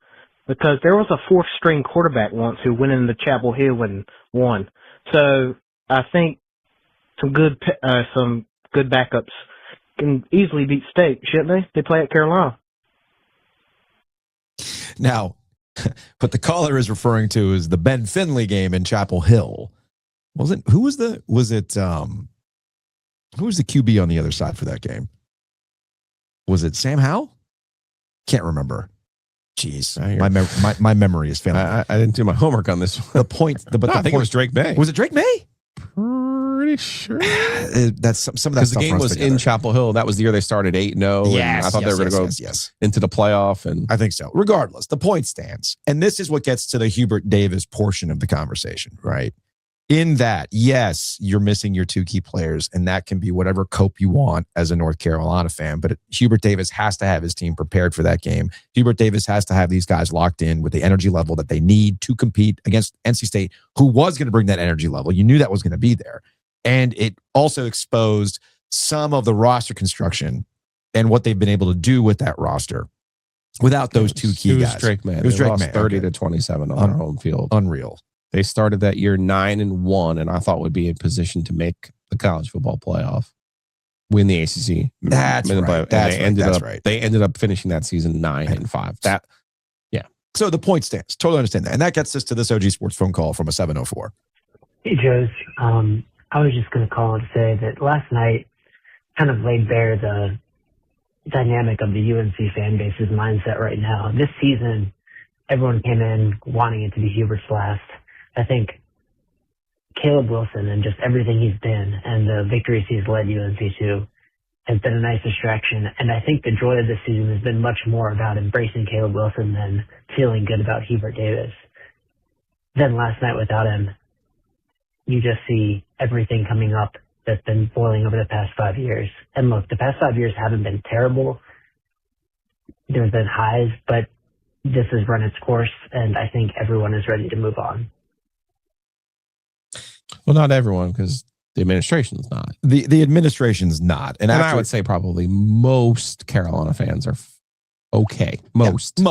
Speaker 14: because there was a 4th-string quarterback once who went into Chapel Hill and won. So I think some good backups can easily beat State, shouldn't they? They play at Carolina.
Speaker 1: Now, what the caller is referring to is the Ben Finley game in Chapel Hill. Who was the QB on the other side for that game? Was it Sam Howell? Can't remember. Jeez, my memory is failing.
Speaker 2: I didn't do my homework on this one.
Speaker 1: I think it was
Speaker 2: Drake May.
Speaker 1: Was it Drake May?
Speaker 2: Pretty sure.
Speaker 1: That's some of that
Speaker 2: because
Speaker 1: stuff.
Speaker 2: The game was in Chapel Hill. That was the year they started 8-0.
Speaker 1: Yes,
Speaker 2: I thought they were going to go into the playoff. And
Speaker 1: I think so. Regardless, the point stands. And this is what gets to the Hubert Davis portion of the conversation, right? In that, yes, you're missing your 2 key players, and that can be whatever cope you want as a North Carolina fan. But Hubert Davis has to have his team prepared for that game. Hubert Davis has to have these guys locked in with the energy level that they need to compete against NC State, who was going to bring that energy level. You knew that was going to be there. And it also exposed some of the roster construction and what they've been able to do with that roster without those 2 key guys.
Speaker 2: Drake May.
Speaker 1: It was Drake May.
Speaker 2: 30-27 on their home field.
Speaker 1: Unreal.
Speaker 2: They started that year 9-1, and I thought would be in position to make the college football playoff, win the ACC.
Speaker 1: That's right.
Speaker 2: They ended up finishing that season 9-5.
Speaker 1: So the point stands. Totally understand that, and that gets us to this OG Sports phone call from a 704.
Speaker 15: Hey, Joes. I was just going to call and say that last night kind of laid bare the dynamic of the UNC fan base's mindset right now. This season, everyone came in wanting it to be Hubert's last. I think Caleb Wilson and just everything he's been and the victories he's led UNC to has been a nice distraction. And I think the joy of this season has been much more about embracing Caleb Wilson than feeling good about Hubert Davis. Then last night without him, you just see everything coming up that's been boiling over the past 5 years. And look, the past 5 years haven't been terrible. There's been highs, but this has run its course, and I think everyone is ready to move on.
Speaker 2: Well, not everyone, because the administration's not.
Speaker 1: The administration's not.
Speaker 2: And I would say probably most Carolina fans are okay. Most.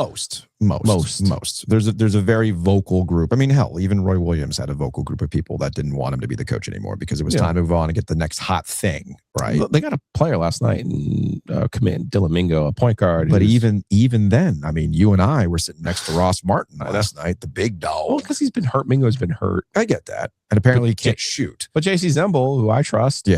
Speaker 1: There's a very vocal group. I mean, hell, even Roy Williams had a vocal group of people that didn't want him to be the coach anymore because it was time to move on and get the next hot thing, right?
Speaker 2: They got a player last night and commit Dylan Mingo, a point guard.
Speaker 1: But even then, I mean, you and I were sitting next to Ross Martin last night, the big dog.
Speaker 2: Well, because he's been hurt. Mingo's been hurt.
Speaker 1: I get that. And apparently he can't shoot.
Speaker 2: But JC Zemble, who I trust,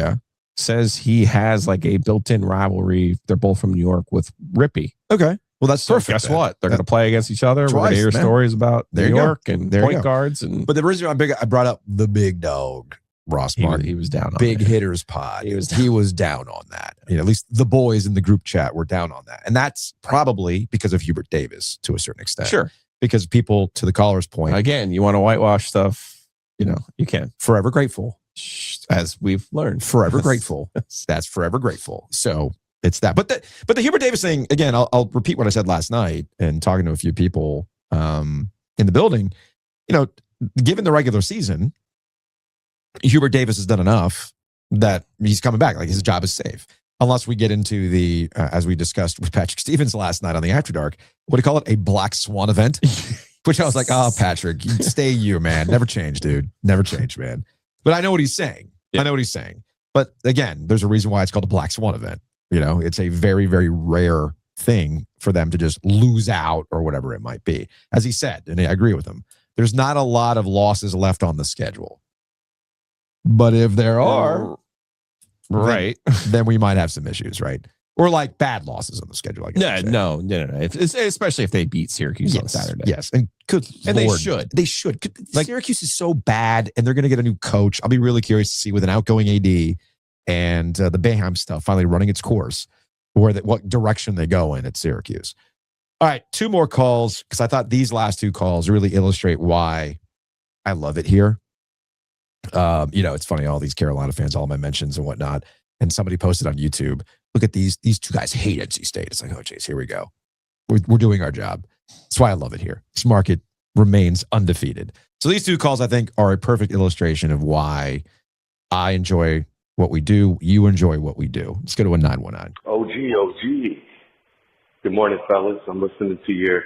Speaker 2: says he has like a built-in rivalry. They're both from New York with Rippy.
Speaker 1: Okay. Well, that's perfect.
Speaker 2: Guess what? They're going to play against each other. We're going to hear stories about New York and point guards.
Speaker 1: But the reason I brought up the big dog, Ross Martin.
Speaker 2: He was down on
Speaker 1: Big Hitters Pod. He was down on that. At least the boys in the group chat were down on that. And that's probably because of Hubert Davis to a certain extent.
Speaker 2: Sure.
Speaker 1: Because people, to the caller's point.
Speaker 2: Again, you want to whitewash stuff, you can.
Speaker 1: Forever grateful.
Speaker 2: As we've learned.
Speaker 1: Forever grateful. That's forever grateful. So It's that. But the Hubert Davis thing, again, I'll repeat what I said last night and talking to a few people in the building. Given the regular season, Hubert Davis has done enough that he's coming back. Like, his job is safe. Unless we get into the, as we discussed with Patrick Stevens last night on the After Dark, what do you call it? A black swan event? Which I was like, oh, Patrick, stay you, man. Never change, dude. Never change, man. But I know what he's saying. I know what he's saying. But again, there's a reason why it's called a black swan event. It's a very, very rare thing for them to just lose out or whatever it might be. As he said, and I agree with him, there's not a lot of losses left on the schedule. But if there are,
Speaker 2: right,
Speaker 1: then we might have some issues, right? Or like bad losses on the schedule, I guess.
Speaker 2: No. Especially if they beat Syracuse on Saturday.
Speaker 1: Yes, and
Speaker 2: they should.
Speaker 1: They should. Syracuse is so bad, and they're going to get a new coach. I'll be really curious to see with an outgoing AD and the Boeheim stuff finally running its course, what direction they go in at Syracuse. All right, 2 more calls, because I thought these last 2 calls really illustrate why I love it here. It's funny, all these Carolina fans, all my mentions and whatnot, and somebody posted on YouTube, look at these 2 guys hate NC State. It's like, oh, geez, here we go. We're doing our job. That's why I love it here. This market remains undefeated. So these 2 calls, I think, are a perfect illustration of why I enjoy what we do. You enjoy what we do. Let's go to a 919.
Speaker 16: OG. Good morning, fellas. I'm listening to your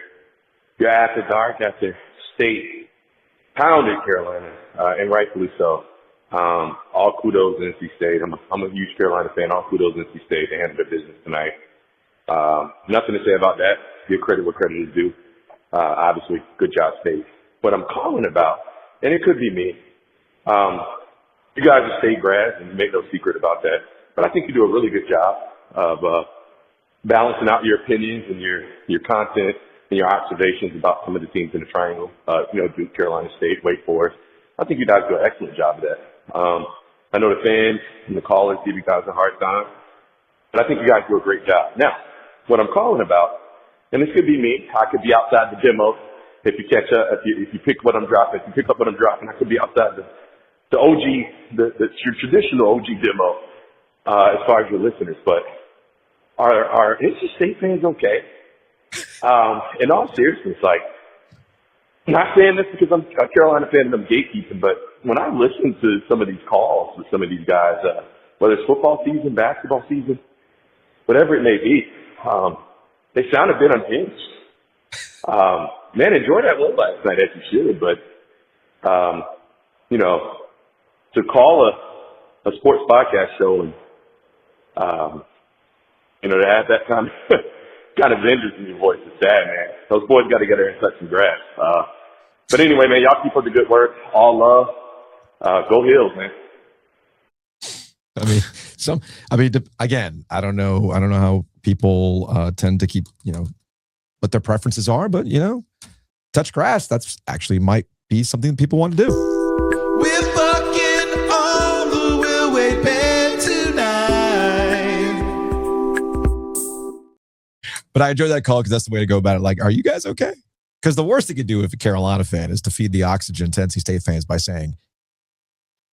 Speaker 16: After Dark after State pounded Carolina, and rightfully so. All kudos to NC State. I'm a huge Carolina fan. All kudos to NC State. They handled their business tonight. Nothing to say about that. Give credit where credit is due. Obviously, good job, State. What I'm calling about, and it could be me, you guys are State grads, and you make no secret about that. But I think you do a really good job of balancing out your opinions and your content and your observations about some of the teams in the triangle. Duke, Carolina State, Wake Forest. I think you guys do an excellent job of that. I know the fans and the callers give you guys a hard time, but I think you guys do a great job. Now, what I'm calling about, and this could be me, I could be outside the demo. If you catch up, if you pick what I'm dropping, if you pick up what I'm dropping, I could be outside the OG, your traditional OG demo, as far as your listeners. But are NC State fans okay? In all seriousness, I'm not saying this because I'm a Carolina fan and I'm gatekeeping, but when I listen to some of these calls with some of these guys, whether it's football season, basketball season, whatever it may be, they sound a bit unhinged. Man, enjoy that win last night as you should, but, to call a sports podcast show and, to have that kind of vengeance in your voice is sad, man. Those boys got to get there and touch some grass. But anyway, man, y'all keep up the good work. All love. Go Heels, man.
Speaker 1: Again, I don't know how people tend to keep, what their preferences are, but touch grass. That's actually might be something that people want to do.
Speaker 3: We're fucking on the Will Wade bed tonight.
Speaker 1: But I enjoy that call because that's the way to go about it. Like, are you guys okay? Because the worst thing you could do if a Carolina fan is to feed the oxygen to NC State fans by saying,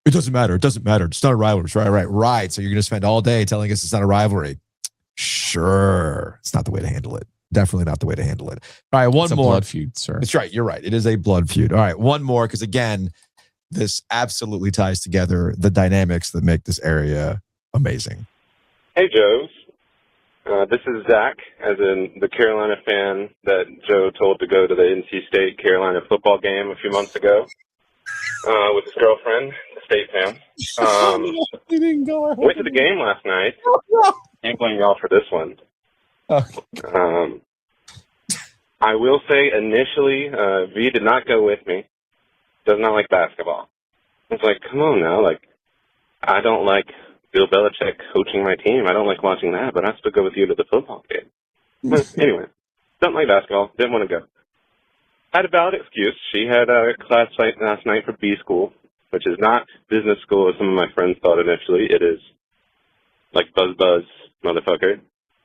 Speaker 1: it doesn't matter. It doesn't matter. It's not a rivalry. Right. So you're going to spend all day telling us it's not a rivalry. Sure. It's not the way to handle it. Definitely not the way to handle it. All right, one more.
Speaker 2: It's a blood feud, sir.
Speaker 1: That's right. You're right. It is a blood feud. All right, one more, because again, this absolutely ties together the dynamics that make this area amazing.
Speaker 17: Hey, Joes. This is Zach, as in the Carolina fan that Joe told to go to the NC State Carolina football game a few months ago with his girlfriend, the State fan. Went to the game last night. Can't blame y'all for this one. I will say initially, V did not go with me. Does not like basketball. I was like, come on now. I don't like Bill Belichick coaching my team. I don't like watching that, but I still go with you to the football game. Anyway, don't like basketball. Didn't want to go. Had a valid excuse. She had a class last night for B school, which is not business school as some of my friends thought initially. It is like buzz, motherfucker.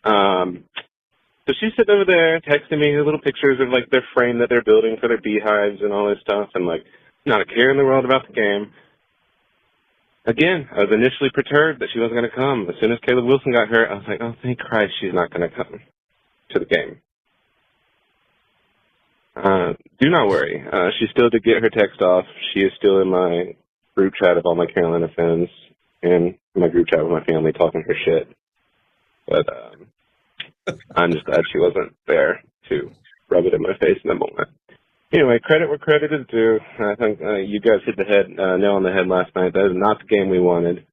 Speaker 17: So she's sitting over there texting me little pictures of their frame that they're building for their beehives and all this stuff, and not a care in the world about the game. again, I was initially perturbed that she wasn't going to come. As soon as Caleb Wilson got hurt, I was like, oh, thank Christ she's not going to come to the game. Do not worry. She still did get her text off. She is still in my group chat of all my Carolina fans and my group chat with my family talking her shit. But I'm just glad she wasn't there to rub it in my face in that moment. Anyway, credit where credit is due. I think you guys hit the nail on the head last night. That is not the game we wanted.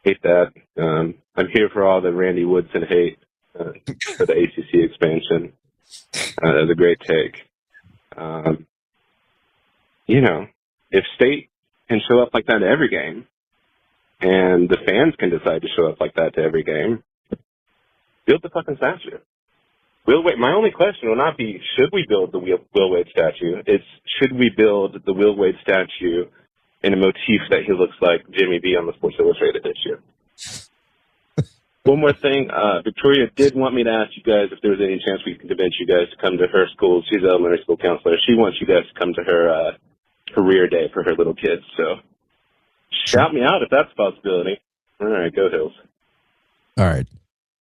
Speaker 17: Hate that. I'm here for all the Randy Woodson hate for the ACC expansion. That was a great take. If State can show up like that to every game, and the fans can decide to show up like that to every game, build the fucking statue. My only question will not be, should we build the Will Wade statue? It's, should we build the Will Wade statue in a motif that he looks like Jimmy B on the Sports Illustrated issue? One more thing. Victoria did want me to ask you guys if there was any chance we could convince you guys to come to her school. She's an elementary school counselor. She wants you guys to come to her career day for her little kids. So shout me out if that's a possibility. All right, go Hills.
Speaker 1: All right.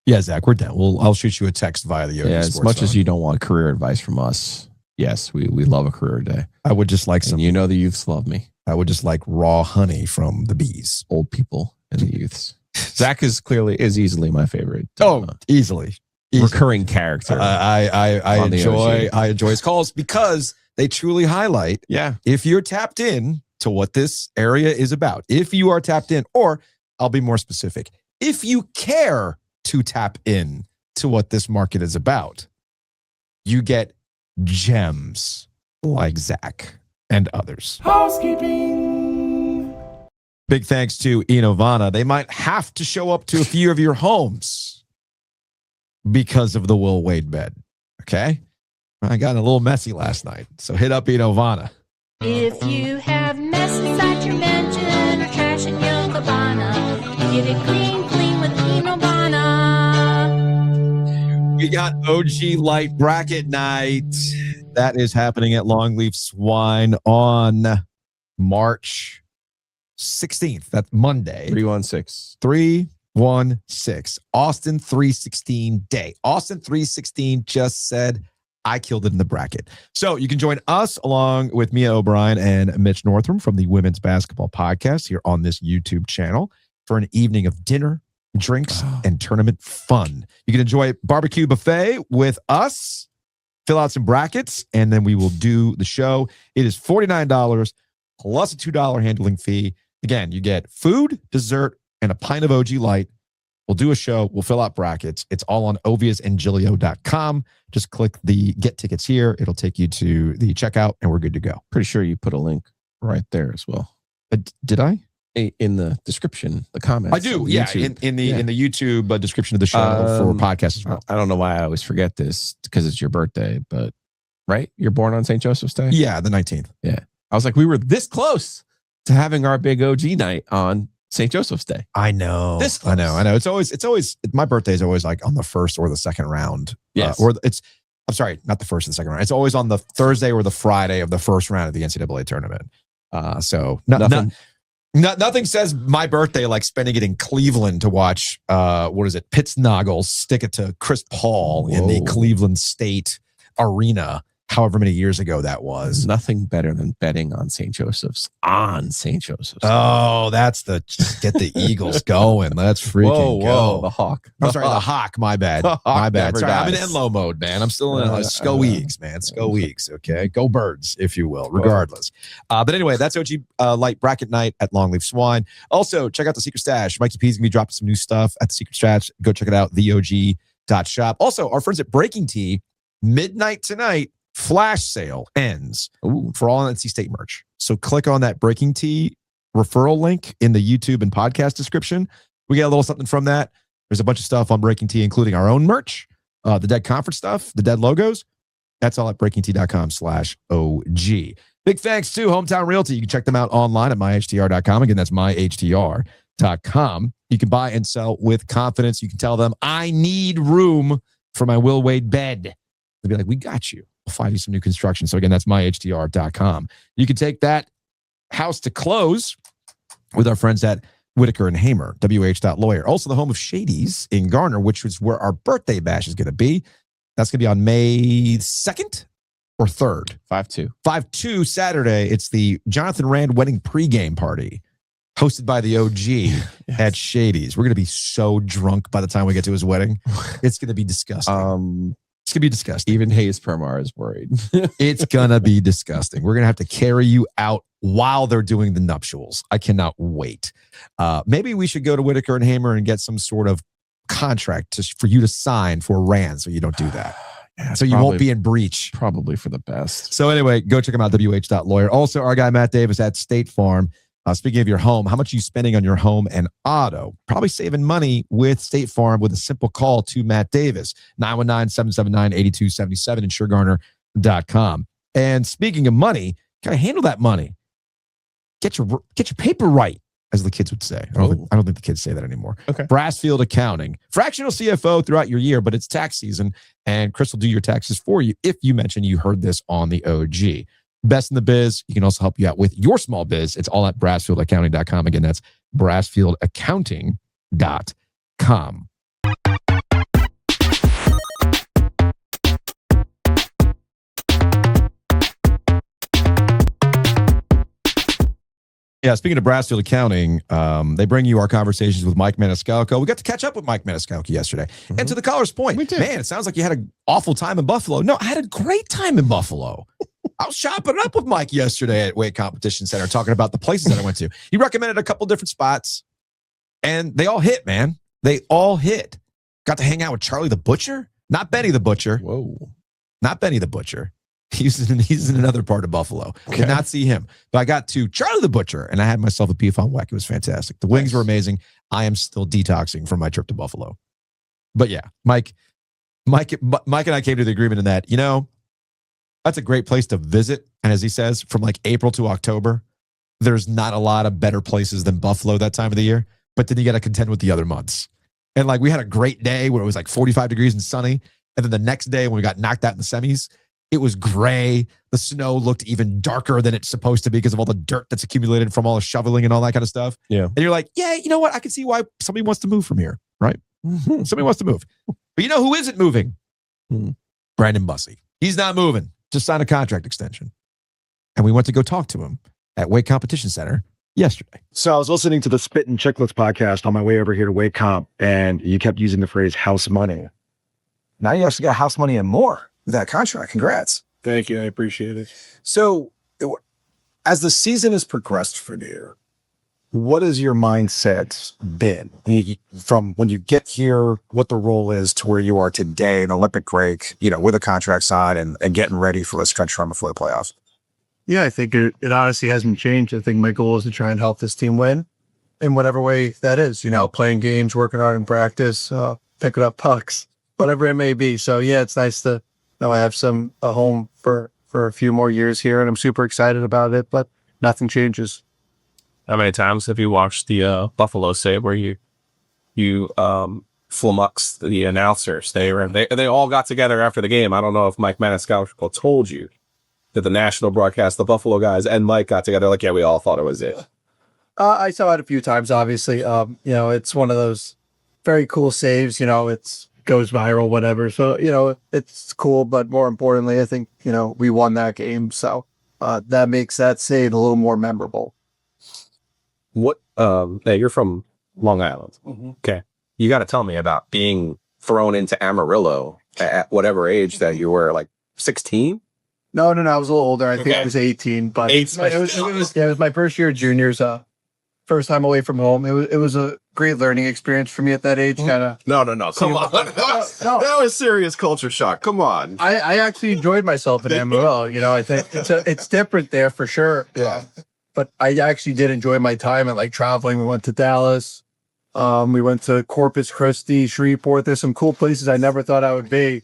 Speaker 1: Yeah, Zach, we're down. I'll shoot you a text via the
Speaker 2: Yeah, as much as you don't want career advice from us, yes, we love a career day.
Speaker 1: I would just like some.
Speaker 2: And the youths love me.
Speaker 1: I would just like raw honey from the bees.
Speaker 2: Old people and the youths. Zach is easily my favorite.
Speaker 1: Easily.
Speaker 2: Recurring character.
Speaker 1: I enjoy his calls because they truly highlight.
Speaker 2: Yeah.
Speaker 1: If you're tapped in to what this area is about, if you are tapped in, or I'll be more specific, if you care to tap in to what this market is about, you get gems like Zach and others.
Speaker 3: Housekeeping.
Speaker 1: Big thanks to Inovana. They might have to show up to a few of your homes because of the Will Wade bed. Okay? I got a little messy last night, so hit up Inovana.
Speaker 18: If you have mess inside your mansion or trash in your cabana, get it clean with Inovana.
Speaker 1: We got OG Light Bracket Night. That is happening at Longleaf Swine on March 16th. That's Monday.
Speaker 2: 316.
Speaker 1: 316. Austin 316 day. Austin 316 just said, I killed it in the bracket. So you can join us along with Mia O'Brien and Mitch Northrum from the Women's Basketball Podcast here on this YouTube channel for an evening of dinner, drinks, and tournament fun. You can enjoy a barbecue buffet with us, fill out some brackets, and then we will do the show. It is $49 plus a $2 handling fee. Again, you get food, dessert, and a pint of OG Light. We'll do a show. We'll fill out brackets. It's all on oviesgiglio.com. Just click the get tickets here. It'll take you to the checkout, and we're good to go.
Speaker 2: Pretty sure you put a link right there as well.
Speaker 1: Did I?
Speaker 2: In the description, the comments.
Speaker 1: I do, yeah. In the YouTube description of the show for podcasts as well.
Speaker 2: I don't know why I always forget this because it's your birthday, but right? You're born on St. Joseph's Day?
Speaker 1: Yeah, the 19th.
Speaker 2: Yeah. I was like, we were this close to having our big OG night on St. Joseph's Day.
Speaker 1: I know. I know. It's always my birthday is always like on the first or the second round.
Speaker 2: Yes.
Speaker 1: I'm sorry, not the first and second round. It's always on the Thursday or the Friday of the first round of the NCAA tournament. So nothing says my birthday like spending it in Cleveland to watch Pitts Noggles stick it to Chris Paul in the Cleveland State Arena. However many years ago that was.
Speaker 2: Nothing better than betting on St. Joseph's on St. Joseph's.
Speaker 1: Oh, that's get the Eagles going. Let's freaking go.
Speaker 2: The Hawk.
Speaker 1: I'm sorry, the Hawk. My bad. My bad. Sorry, I'm in
Speaker 2: dies.
Speaker 1: Enlow mode, man. I'm still in Sko Eagles, man. Sko Eagles. Okay, go Birds, if you will. Regardless, but anyway, that's OG Light Bracket Night at Longleaf Swine. Also, check out the Secret Stash. Mikey P's gonna be dropping some new stuff at the Secret Stash. Go check it out. TheOG.shop. Also, our friends at Breaking Tea, midnight tonight. Flash sale ends for all NC State merch. So click on that Breaking Tea referral link in the YouTube and podcast description. We get a little something from that. There's a bunch of stuff on Breaking Tea, including our own merch, the Dead Conference stuff, the Dead logos. That's all at breakingtea.com/OG. Big thanks to Hometown Realty. You can check them out online at myhtr.com. Again, that's myhtr.com. You can buy and sell with confidence. You can tell them, I need room for my Will Wade bed. They'll be like, we got you. We'll find you some new construction. So again, that's myhtr.com. You can take that house to close with our friends at Whitaker and Hamer, WH.lawyer. Also the home of Shady's in Garner, which is where our birthday bash is going to be. That's going to be on May 2nd or 3rd.
Speaker 2: 5-2.
Speaker 1: 5-2 Saturday. It's the Jonathan Rand wedding pregame party hosted by the OG at Shady's. We're going to be so drunk by the time we get to his wedding. It's going to be disgusting. It's going to be disgusting.
Speaker 2: Even Hayes Permar is worried.
Speaker 1: It's going to be disgusting. We're going to have to carry you out while they're doing the nuptials. I cannot wait. Maybe we should go to Whitaker and Hamer and get some sort of contract for you to sign for Rand so you don't do that.
Speaker 2: Yeah,
Speaker 1: so you won't be in breach.
Speaker 2: Probably for the best.
Speaker 1: So anyway, go check them out, WH.lawyer. Also, our guy Matt Davis at State Farm. Speaking of your home, how much are you spending on your home and auto? Probably saving money with State Farm with a simple call to Matt Davis, 919-779-8277 and SureGarner.com. And speaking of money, gotta handle that money. Get your paper right, as the kids would say. I don't think the kids say that anymore.
Speaker 2: Okay.
Speaker 1: Brassfield Accounting. Fractional CFO throughout your year, but it's tax season, and Chris will do your taxes for you if you mention you heard this on the OG. Best in the biz. You can also help you out with your small biz. It's all at brassfieldaccounting.com. Again, that's brassfieldaccounting.com. Yeah, speaking of Brassfield Accounting, they bring you our conversations with Mike Maniscalco. We got to catch up with Mike Maniscalco yesterday. And to the caller's point, man, it sounds like you had an awful time in Buffalo. No, I had a great time in Buffalo. I was chopping it up with Mike yesterday at Weight Competition Center, talking about the places that I went to. He recommended a couple different spots, and they all hit, man. They all hit. Got to hang out with Charlie the Butcher. Not Benny the Butcher.
Speaker 2: Whoa.
Speaker 1: Not Benny the Butcher. He's in another part of Buffalo. Did not see him. But I got to Charlie the Butcher, and I had myself a beef on weck. It was fantastic. The wings were amazing. I am still detoxing from my trip to Buffalo. But yeah, Mike and I came to the agreement in that, that's a great place to visit. And as he says, from like April to October, there's not a lot of better places than Buffalo that time of the year. But then you got to contend with the other months. And like we had a great day where it was like 45 degrees and sunny. And then the next day when we got knocked out in the semis, it was gray. The snow looked even darker than it's supposed to be because of all the dirt that's accumulated from all the shoveling and all that kind of stuff.
Speaker 2: Yeah.
Speaker 1: And you're like, yeah, you know what? I can see why somebody wants to move from here, right? Somebody wants to move. But you know who isn't moving? Brandon Bussi. He's not moving. Just signed a contract extension. And we went to go talk to him at Weight Competition Center yesterday.
Speaker 19: So I was listening to the Spit and Chicklets podcast on my way over here to Weight Comp, and you kept using the phrase house money.
Speaker 20: Now you actually got house money and more with that contract. Congrats.
Speaker 19: Thank you. I appreciate it.
Speaker 20: So as the season has progressed for you, what has your mindset been from when you get here, what the role is to where you are today, an Olympic break, with a contract signed and getting ready for the stretch run before the playoffs?
Speaker 19: Yeah, I think it honestly hasn't changed. I think my goal is to try and help this team win in whatever way that is, playing games, working hard in practice, picking up pucks, whatever it may be. So yeah, it's nice to know I have a home for a few more years here, and I'm super excited about it, but nothing changes.
Speaker 21: How many times have you watched the Buffalo save where you flummoxed the announcers? They all got together after the game. I don't know if Mike Maniscalco told you that the national broadcast, the Buffalo guys and Mike got together. Like, yeah, we all thought it was it.
Speaker 19: I saw it a few times, obviously. It's one of those very cool saves, it goes viral, whatever. So, it's cool, but more importantly, I think, we won that game. So that makes that save a little more memorable.
Speaker 21: What? Hey, you're from Long Island.
Speaker 19: Mm-hmm.
Speaker 21: Okay. You got to tell me about being thrown into Amarillo at whatever age that you were, like 16?
Speaker 19: No, I was a little older. I think I was 18, but it was my first year of juniors. First time away from home. It was a great learning experience for me at that age. Kind of.
Speaker 21: No. Come on. That was serious culture shock. Come on.
Speaker 19: I actually enjoyed myself at Amarillo. I think it's different there for sure.
Speaker 21: Yeah.
Speaker 19: But I actually did enjoy my time and like traveling. We went to Dallas. We went to Corpus Christi, Shreveport. There's some cool places I never thought I would be.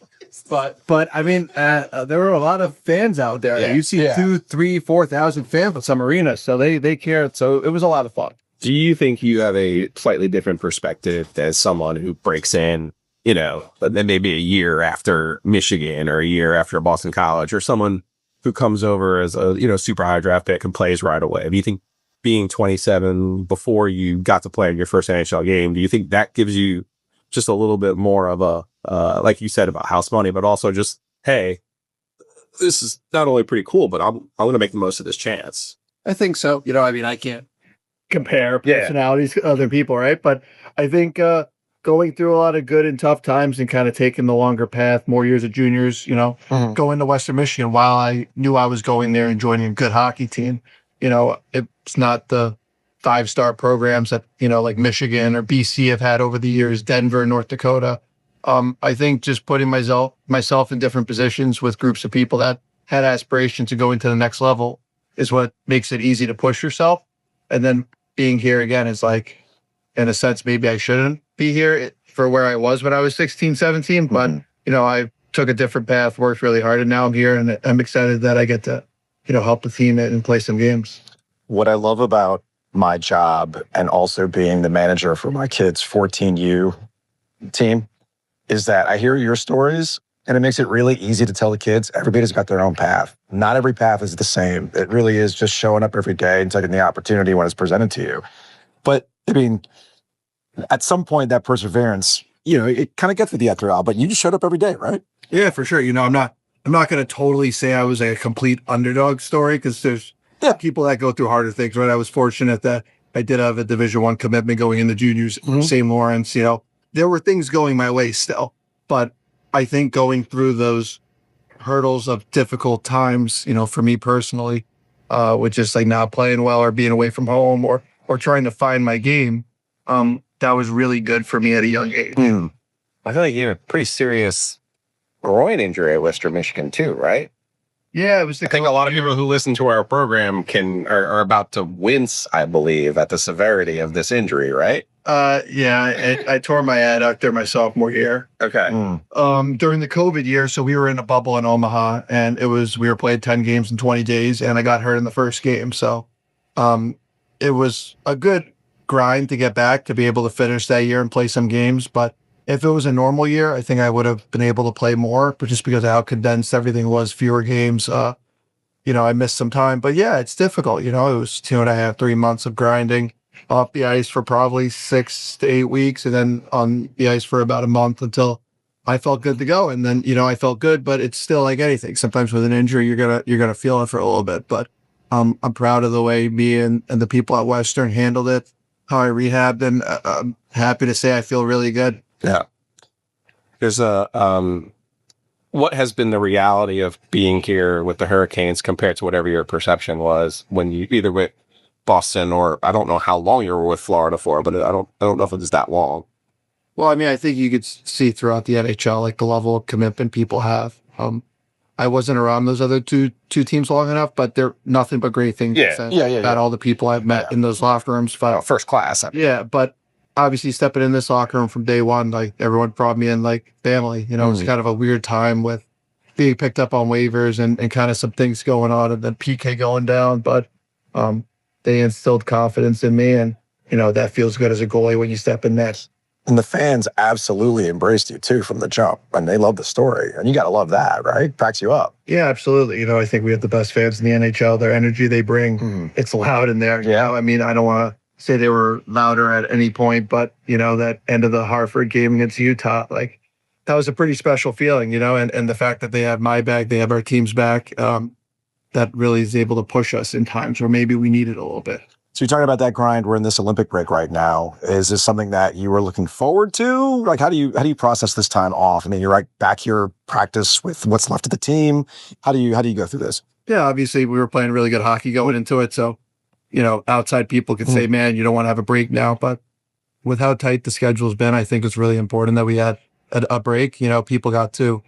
Speaker 19: But I mean, there were a lot of fans out there.
Speaker 21: Yeah.
Speaker 19: You see 2,000, 3,000, 4,000 fans at some arenas. So they cared. So it was a lot of fun.
Speaker 21: Do you think you have a slightly different perspective as someone who breaks in, but then maybe a year after Michigan or a year after Boston College, or someone who comes over as a, super high draft pick and plays right away? Do you think being 27 before you got to play in your first NHL game, do you think that gives you just a little bit more of a, like you said about house money, but also just, hey, this is not only pretty cool, but I'm going to make the most of this chance?
Speaker 19: I think so. You know, I mean, I can't compare personalities to other people, right? But I think going through a lot of good and tough times and kind of taking the longer path, more years of juniors, you know, going to Western Michigan while I knew I was going there and joining a good hockey team. You know, it's not the 5-star programs that, you know, like Michigan or BC have had over the years, Denver, North Dakota. I think just putting myself in different positions with groups of people that had aspirations to go into the next level is what makes it easy to push yourself. And then being here again is like, in a sense, maybe I shouldn't be here for where I was when I was 16, 17, but, you know, I took a different path, worked really hard, and now I'm here, and I'm excited that I get to, you know, help the team and play some games.
Speaker 20: What I love about my job and also being the manager for my kids' 14U team is that I hear your stories and it makes it really easy to tell the kids everybody's got their own path. Not every path is the same. It really is just showing up every day and taking the opportunity when it's presented to you. But I mean, at some point that perseverance, you know, it kind of gets with you after a while, but you just showed up every day, right?
Speaker 19: Yeah, for sure. You know, I'm not going to totally say I was a complete underdog story because there's people that go through harder things, right? I was fortunate that I did have a Division I commitment going into juniors, St. Lawrence, you know, there were things going my way still, but I think going through those hurdles of difficult times, you know, for me personally, with just like not playing well or being away from home or trying to find my game, that was really good for me at a young age.
Speaker 20: I feel like you had a pretty serious groin injury at Western Michigan too, right?
Speaker 19: Yeah, it was.
Speaker 21: I think a lot of people who listen to our program are about to wince, I believe, at the severity of this injury, right?
Speaker 19: Yeah, I tore my adductor my sophomore year.
Speaker 21: Okay.
Speaker 19: During the COVID year, so we were in a bubble in Omaha, and we were playing 10 games in 20 days, and I got hurt in the first game. So, it was a good grind to get back to be able to finish that year and play some games. But if it was a normal year, I think I would have been able to play more, but just because of how condensed everything was, fewer games, you know, I missed some time. But yeah, it's difficult. You know, it was 2.5, 3 months of grinding off the ice for probably 6 to 8 weeks, and then on the ice for about a month until I felt good to go. And then, you know, I felt good, but it's still like anything. Sometimes with an injury, you're gonna feel it for a little bit. But I'm proud of the way me and the people at Western handled it, how I rehabbed, and I'm happy to say I feel really good.
Speaker 21: Yeah. There's what has been the reality of being here with the Hurricanes compared to whatever your perception was when you either with Boston or I don't know how long you were with Florida for, but I don't know if it was that long.
Speaker 19: Well, I mean, I think you could see throughout the NHL, like the level of commitment people have. I wasn't around those other two teams long enough, but they're nothing but great things to say about all the people I've met in those locker rooms.
Speaker 21: First class.
Speaker 19: Yeah, but obviously stepping in this locker room from day one, like everyone brought me in like family. You know, it's kind of a weird time with being picked up on waivers and kind of some things going on and then PK going down. But they instilled confidence in me, and, you know, that feels good as a goalie when you step in net.
Speaker 20: And the fans absolutely embraced you too from the jump, and they love the story. And you got to love that, right? Backs you up.
Speaker 19: Yeah, absolutely. You know, I think we have the best fans in the NHL. Their energy they bring, it's loud in there. You know? I mean, I don't want to say they were louder at any point, but, you know, that end of the Hartford game against Utah, like, that was a pretty special feeling, you know, and the fact that they have my back, they have our team's back, that really is able to push us in times where maybe we need it a little bit.
Speaker 20: So you're talking about that grind. We're in this Olympic break right now. Is this something that you were looking forward to? Like, how do you process this time off? I mean, you're right back here practice with what's left of the team. How do you go through this?
Speaker 19: Yeah, obviously we were playing really good hockey going into it. So, you know, outside people could say, man, you don't want to have a break now. But with how tight the schedule's been, I think it's really important that we had a break. You know, people got to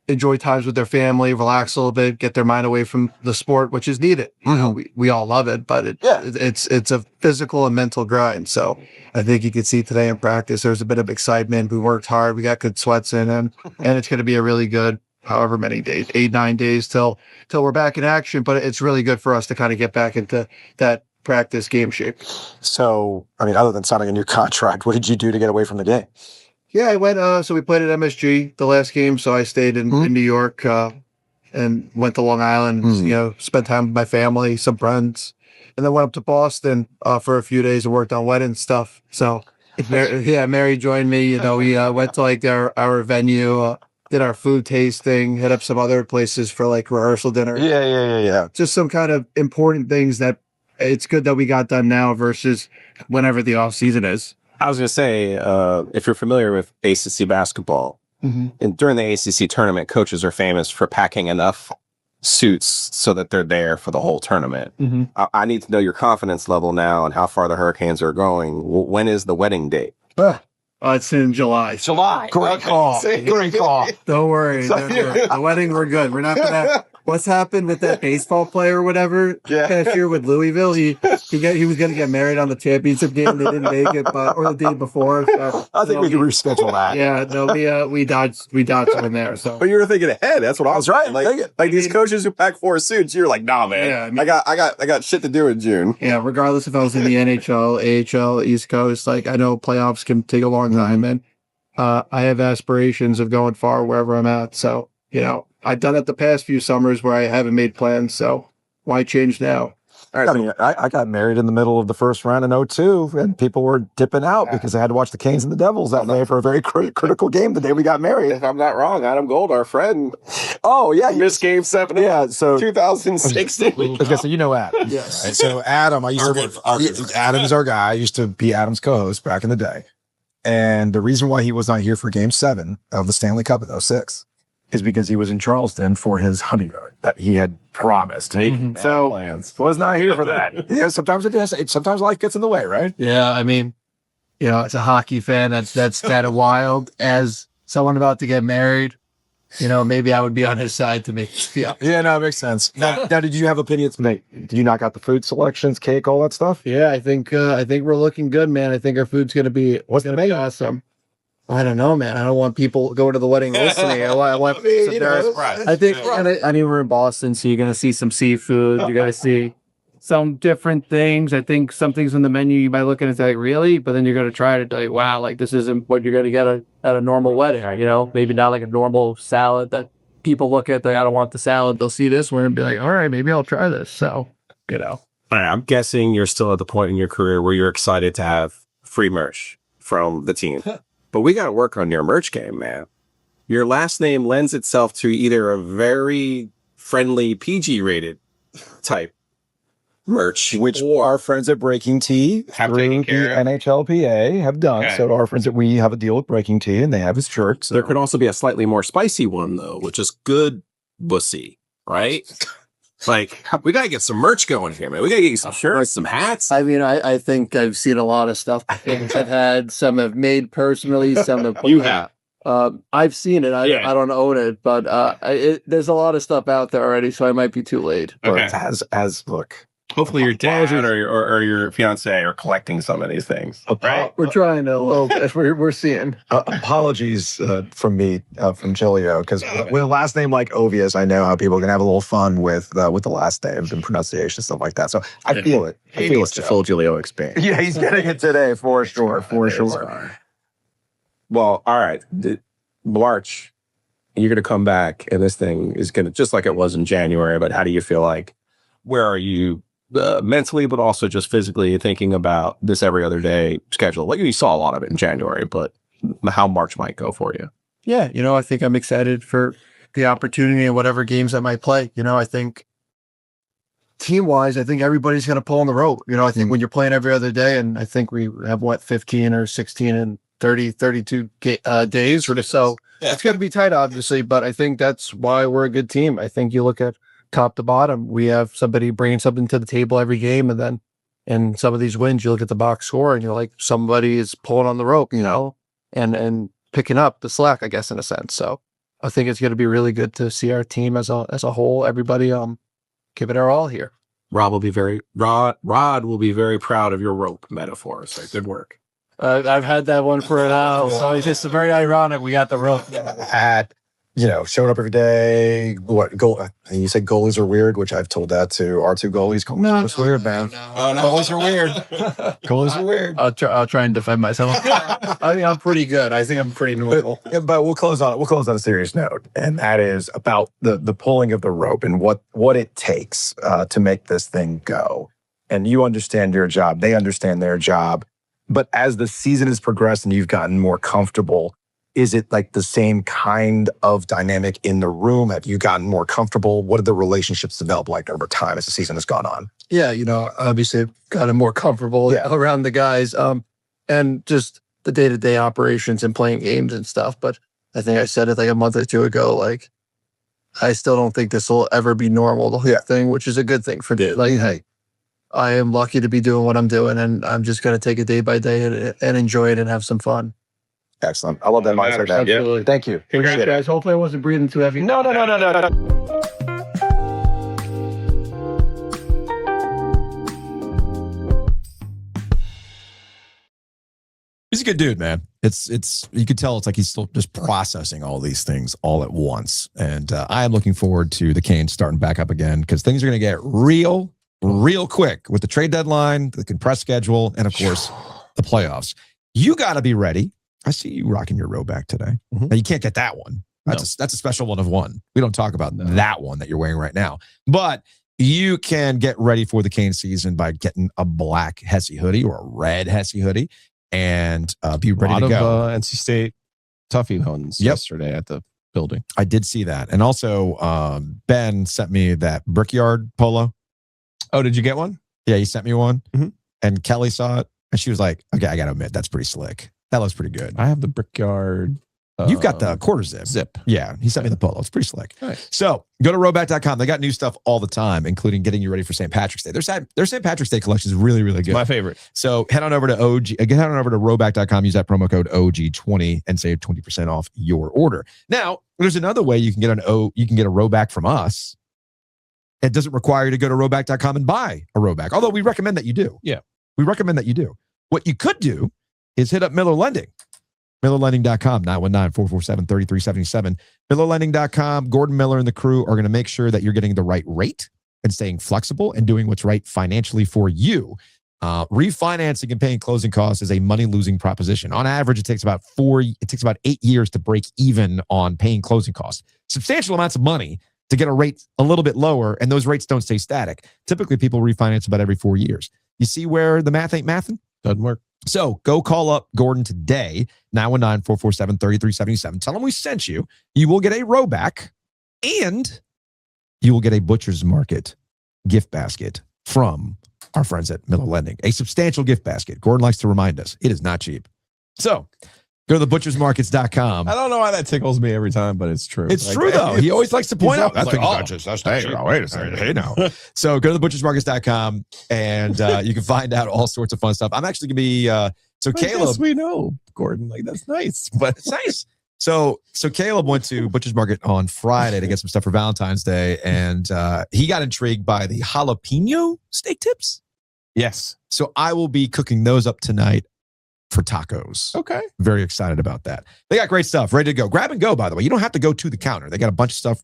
Speaker 19: enjoy times with their family, relax a little bit, get their mind away from the sport, which is needed. You know, we all love it, but it's a physical and mental grind. So I think you could see today in practice, there's a bit of excitement. We worked hard. We got good sweats in, and it's going to be a really good, however many days, 8-9 days till we're back in action. But it's really good for us to kind of get back into that practice game shape.
Speaker 20: So, I mean, other than signing a new contract, what did you do to get away from the game?
Speaker 19: Yeah, I went, so we played at MSG the last game. So I stayed in New York, and went to Long Island, you know, spent time with my family, some friends, and then went up to Boston for a few days and worked on wedding stuff. So, Mary joined me. We went to like our venue, did our food tasting, hit up some other places for like rehearsal dinner.
Speaker 20: Yeah.
Speaker 19: Just some kind of important things that it's good that we got done now versus whenever the off season is.
Speaker 21: I was going to say, if you're familiar with ACC basketball, and during the ACC tournament, coaches are famous for packing enough suits so that they're there for the whole tournament. I need to know your confidence level now and how far the Hurricanes are going. When is the wedding date?
Speaker 19: It's in July.
Speaker 20: Great call. Great call.
Speaker 19: Don't worry. The wedding, we're good. We're not gonna. What's happened with that baseball player or whatever past year with Louisville? He was gonna get married on the championship game. They didn't make it, or the day before. So,
Speaker 20: I think we can reschedule that.
Speaker 19: Yeah, no, we dodged him in there. So,
Speaker 21: but you were thinking ahead. That's what I was right. Like these coaches who pack 4 suits, you're like, nah, man. Yeah, I got shit to do in June.
Speaker 19: Yeah, regardless if I was in the NHL, AHL, East Coast, like I know playoffs can take a long time, and I have aspirations of going far wherever I'm at. So, I've done it the past few summers where I haven't made plans, so why change now?
Speaker 20: All right, I got married in the middle of the first round in 2002, and people were dipping out because they had to watch the Canes and the Devils that day for a very critical game the day we got married.
Speaker 21: If I'm not wrong, Adam Gold, our friend.
Speaker 20: Oh, yeah.
Speaker 21: Missed game 7
Speaker 20: so
Speaker 21: 2016.
Speaker 20: So you know Adam.
Speaker 19: Yes.
Speaker 20: And so Adam, Adam's our guy. I used to be Adam's co-host back in the day. And the reason why he was not here for game 7 of the Stanley Cup in 2006 is because he was in Charleston for his honeymoon that he had promised. So was not here for that. Sometimes life gets in the way, right?
Speaker 19: Yeah, I mean, as a hockey fan, that's kind of wild. As someone about to get married, maybe I would be on his side to make. Yeah,
Speaker 20: no, it makes sense. Now, did you have opinions to make? Did you knock out the food selections, cake, all that stuff?
Speaker 19: Yeah, I think we're looking good, man. I think our food's gonna be awesome. I don't know, man. I don't want people going to the wedding listening. I think we're in Boston, so you're going to see some seafood. You're going to see some different things. I think some things on the menu you might look at and say, like, really? But then you're going to try it and like, wow, like this isn't what you're going to get at a normal wedding. Maybe not like a normal salad that people look at. I don't want the salad. They'll see this one and be like, all right, maybe I'll try this. So,
Speaker 21: All right, I'm guessing you're still at the point in your career where you're excited to have free merch from the team. But we got to work on your merch game, man. Your last name lends itself to either a very friendly PG-rated type merch,
Speaker 20: which our friends at Breaking Tea
Speaker 21: have
Speaker 20: through
Speaker 21: taken
Speaker 20: the
Speaker 21: care of.
Speaker 20: NHLPA have done.
Speaker 21: Okay.
Speaker 20: So our friends that we have a deal with Breaking Tea, and they have his shirt. So.
Speaker 21: There could also be a slightly more spicy one though, which is good Bussi, right? Like, we got to get some merch going here, man. We got to get you some shirts, some hats.
Speaker 19: I mean, I think I've seen a lot of stuff. Things I've had, some have made personally, some have.
Speaker 21: You have.
Speaker 19: I've seen it. I don't own it, but there's a lot of stuff out there already, so I might be too late.
Speaker 21: Okay.
Speaker 20: As look.
Speaker 21: Hopefully your dad or your fiance are collecting some of these things. Right?
Speaker 19: We're trying to. We're seeing.
Speaker 20: Apologies from me, from Giglio, because with a last name like Ovies, I know how people can have a little fun with the last names and pronunciation, stuff like that. So I feel it.
Speaker 21: He needs to full Giglio experience.
Speaker 20: Yeah, he's getting it today for sure.
Speaker 21: Well, all right. March, you're going to come back, and this thing is going to, just like it was in January, but how do you feel like, where are you mentally, but also just physically thinking about this every other day schedule? Like, you saw a lot of it in January, but how March might go for you.
Speaker 19: Yeah, I think I'm excited for the opportunity and whatever games I might play. I think team-wise, I think everybody's going to pull on the rope. I think when you're playing every other day, and I think we have, 15 or 16 and 30, 32 days. So it's going to be tight, obviously, but I think that's why we're a good team. I think you look at top to bottom, we have somebody bringing something to the table every game. And then in some of these wins, you look at the box score and you're like, somebody is pulling on the rope, and picking up the slack, I guess, in a sense. So I think it's going to be really good to see our team as a whole, everybody give it our all here.
Speaker 21: Rod will be very proud of your rope metaphor. So good work.
Speaker 19: I've had that one for a while, so it's just very ironic we got the rope.
Speaker 20: Showing up every day. You said goalies are weird, which I've told that to our two goalies. Goalies are weird, man.
Speaker 21: Goalies are weird.
Speaker 20: Goalies are weird.
Speaker 19: I'll try and defend myself. I think I'm pretty good. I think I'm pretty normal.
Speaker 20: But we'll close on a serious note, and that is about the pulling of the rope and what it takes to make this thing go. and you understand your job. They understand their job. But as the season has progressed and you've gotten more comfortable, is it like the same kind of dynamic in the room? Have you gotten more comfortable? What did the relationships develop like over time as the season has gone on?
Speaker 19: Yeah, obviously I've gotten more comfortable around the guys, and just the day-to-day operations and playing games and stuff. But I think I said it like a month or two ago, like, I still don't think this will ever be normal, the whole thing, which is a good thing for me. Like, hey, I am lucky to be doing what I'm doing, and I'm just going to take it day by day and enjoy it and have some fun.
Speaker 20: Excellent. I love that mindset.
Speaker 19: Absolutely.
Speaker 20: Thank you.
Speaker 19: Congrats,
Speaker 20: Appreciate it.
Speaker 19: guys. Hopefully I wasn't breathing too heavy.
Speaker 20: No.
Speaker 1: He's a good dude, man. It's you could tell it's like he's still just processing all these things all at once. And I am looking forward to the Canes starting back up again because things are going to get real quick with the trade deadline, the compressed schedule, and of course the playoffs. You got to be ready. I see you rocking your rowback today. Now you can't get that one. That's a special one of one. We don't talk about that one that you're wearing right now. But you can get ready for the Canes season by getting a black Hesse hoodie or a red Hesse hoodie. And be ready to go.
Speaker 2: A lot of NC State Tuffy ones yesterday at the building.
Speaker 1: I did see that. And also, Ben sent me that Brickyard polo.
Speaker 2: Oh, did you get one?
Speaker 1: Yeah, he sent me one. And Kelly saw it. And she was like, okay, I got to admit, that's pretty slick. That looks pretty good.
Speaker 2: I have the Brickyard.
Speaker 1: You've got the quarter zip. Yeah, he sent me the polo. It's pretty slick.
Speaker 2: Nice.
Speaker 1: So go to rowback.com. They got new stuff all the time, including getting you ready for St. Patrick's Day. Their St. Patrick's Day collection is really, really good.
Speaker 2: My favorite.
Speaker 1: So head on over to rowback.com, use that promo code OG20 and save 20% off your order. Now, there's another way you can get a rowback from us. It doesn't require you to go to rowback.com and buy a rowback, although we recommend that you do.
Speaker 2: Yeah.
Speaker 1: We recommend that you do. What you could do is hit up Miller Lending. MillerLending.com, 919-447-3377. MillerLending.com, Gordon Miller and the crew are going to make sure that you're getting the right rate and staying flexible and doing what's right financially for you. Refinancing and paying closing costs is a money-losing proposition. On average, it takes about 8 years to break even on paying closing costs. Substantial amounts of money to get a rate a little bit lower, and those rates don't stay static. Typically, people refinance about every 4 years. You see where the math ain't mathing?
Speaker 2: Doesn't work.
Speaker 1: So go call up Gordon today, 919-447-3377. Tell him we sent you. You will get a rowback and you will get a Butcher's Market gift basket from our friends at Miller Lending. A substantial gift basket. Gordon likes to remind us it is not cheap. So go to thebutchersmarkets.com.
Speaker 2: I don't know why that tickles me every time, but it's true.
Speaker 1: It's true, though. He always likes to point out.
Speaker 2: That's
Speaker 1: Wait a second. Hey, now. So go to thebutchersmarkets.com and you can find out all sorts of fun stuff. I'm actually going to be, Caleb.
Speaker 2: Yes, we know, Gordon. Like, that's nice, but
Speaker 1: it's nice. So Caleb went to Butcher's Market on Friday to get some stuff for Valentine's Day, and he got intrigued by the jalapeno steak tips.
Speaker 2: Yes.
Speaker 1: So I will be cooking those up tonight for tacos.
Speaker 2: Okay.
Speaker 1: Very excited about that. They got great stuff ready to go. Grab and go, by the way. You don't have to go to the counter. They got a bunch of stuff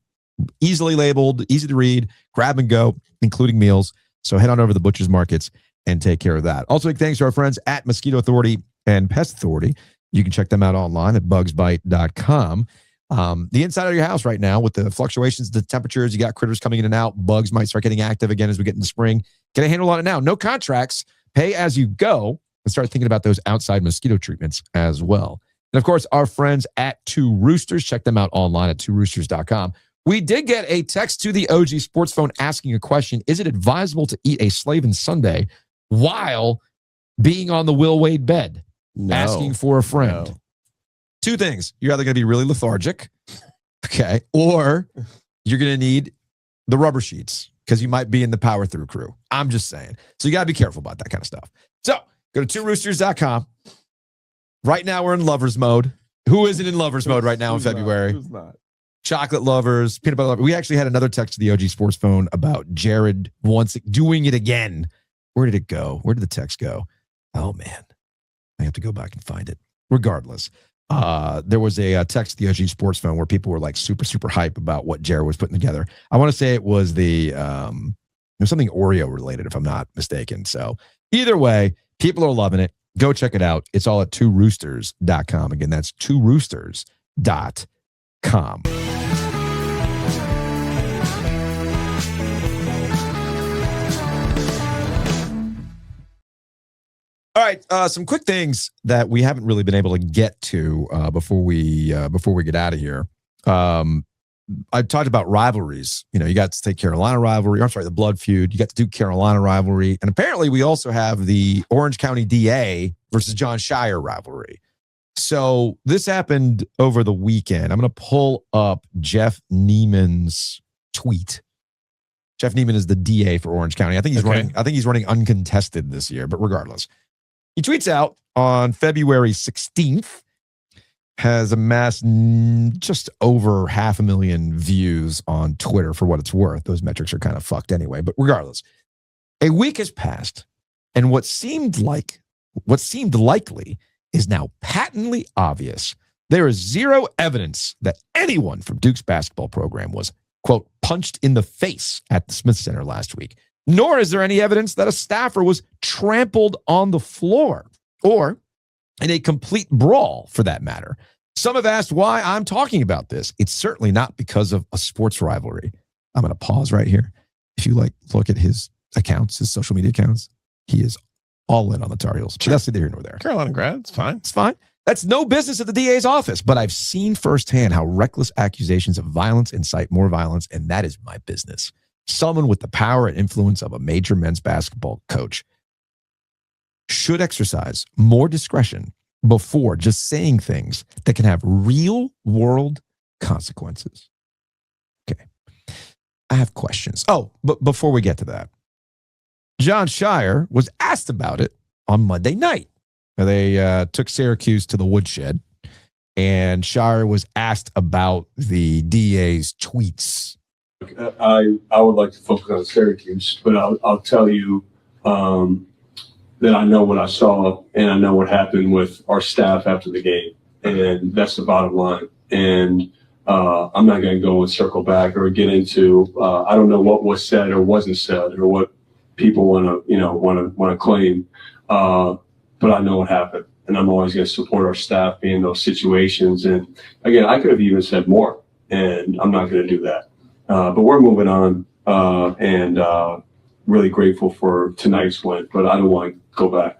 Speaker 1: easily labeled, easy to read, grab and go, including meals. So head on over to the Butcher's Markets and take care of that. Also, big thanks to our friends at Mosquito Authority and Pest Authority. You can check them out online at bugsbite.com. The inside of your house right now with the fluctuations, the temperatures, you got critters coming in and out. Bugs might start getting active again as we get into spring. Get a handle on it now. No contracts. Pay as you go. And start thinking about those outside mosquito treatments as well. And of course, our friends at Two Roosters, check them out online at tworoosters.com. We did get a text to the OG Sports Phone asking a question. Is it advisable to eat a Slavin Sunday while being on the Will Wade bed?
Speaker 2: No.
Speaker 1: Asking for a friend.
Speaker 2: No.
Speaker 1: Two things. You're either going to be really lethargic, okay, or you're going to need the rubber sheets because you might be in the power through crew. I'm just saying. So you got to be careful about that kind of stuff. So go to tworoosters.com. Right now, we're in lovers mode. Who isn't in lovers mode right now in February?
Speaker 2: Who's not?
Speaker 1: Chocolate lovers, peanut butter lovers. We actually had another text to the OG Sports Phone about Jared once doing it again. Where did it go? Where did the text go? Oh, man. I have to go back and find it. Regardless, there was a text to the OG Sports Phone where people were like super, super hype about what Jared was putting together. I want to say it was it was something Oreo related, if I'm not mistaken. So either way, people are loving it. Go check it out. It's all at tworoosters.com. Again, that's tworoosters.com. All right, some quick things that we haven't really been able to get to before we get out of here. I talked about rivalries. You know, you got to take Carolina rivalry. I'm sorry, the blood feud. You got to do Carolina rivalry, and apparently we also have the Orange County DA versus Jon Scheyer rivalry. So this happened over the weekend. I'm going to pull up Jeff Neiman's tweet. Jeff Neiman is the DA for Orange County. I think he's running uncontested this year, but regardless. He tweets out on February 16th, has amassed just over 500,000 views on Twitter for what it's worth. Those metrics are kind of fucked anyway, but regardless. A week has passed, and what seemed likely is now patently obvious. There is zero evidence that anyone from Duke's basketball program was, quote, punched in the face at the Smith Center last week. Nor is there any evidence that a staffer was trampled on the floor or in a complete brawl, for that matter. Some have asked why I'm talking about this. It's certainly not because of a sports rivalry. I'm going to pause right here. If you look at his accounts, his social media accounts, he is all in on the Tar Heels. But that's neither here nor there.
Speaker 2: Carolina grad, it's fine.
Speaker 1: It's fine. That's no business at the DA's office, but I've seen firsthand how reckless accusations of violence incite more violence, and that is my business. Someone with the power and influence of a major men's basketball coach should exercise more discretion before just saying things that can have real world consequences. Okay. I have questions. Oh, but before we get to that, Jon Scheyer was asked about it on Monday night. They took Syracuse to the woodshed, and Scheyer was asked about the DA's tweets.
Speaker 5: I would like to focus on Syracuse, but I'll tell you that I know what I saw and I know what happened with our staff after the game, and that's the bottom line. And I'm not going to go and circle back or get into I don't know what was said or wasn't said or what people want to claim, but I know what happened, and I'm always going to support our staff in those situations. And again, I could have even said more, and I'm not going to do that. But we're moving on, and really grateful for tonight's win, but I don't want to go back.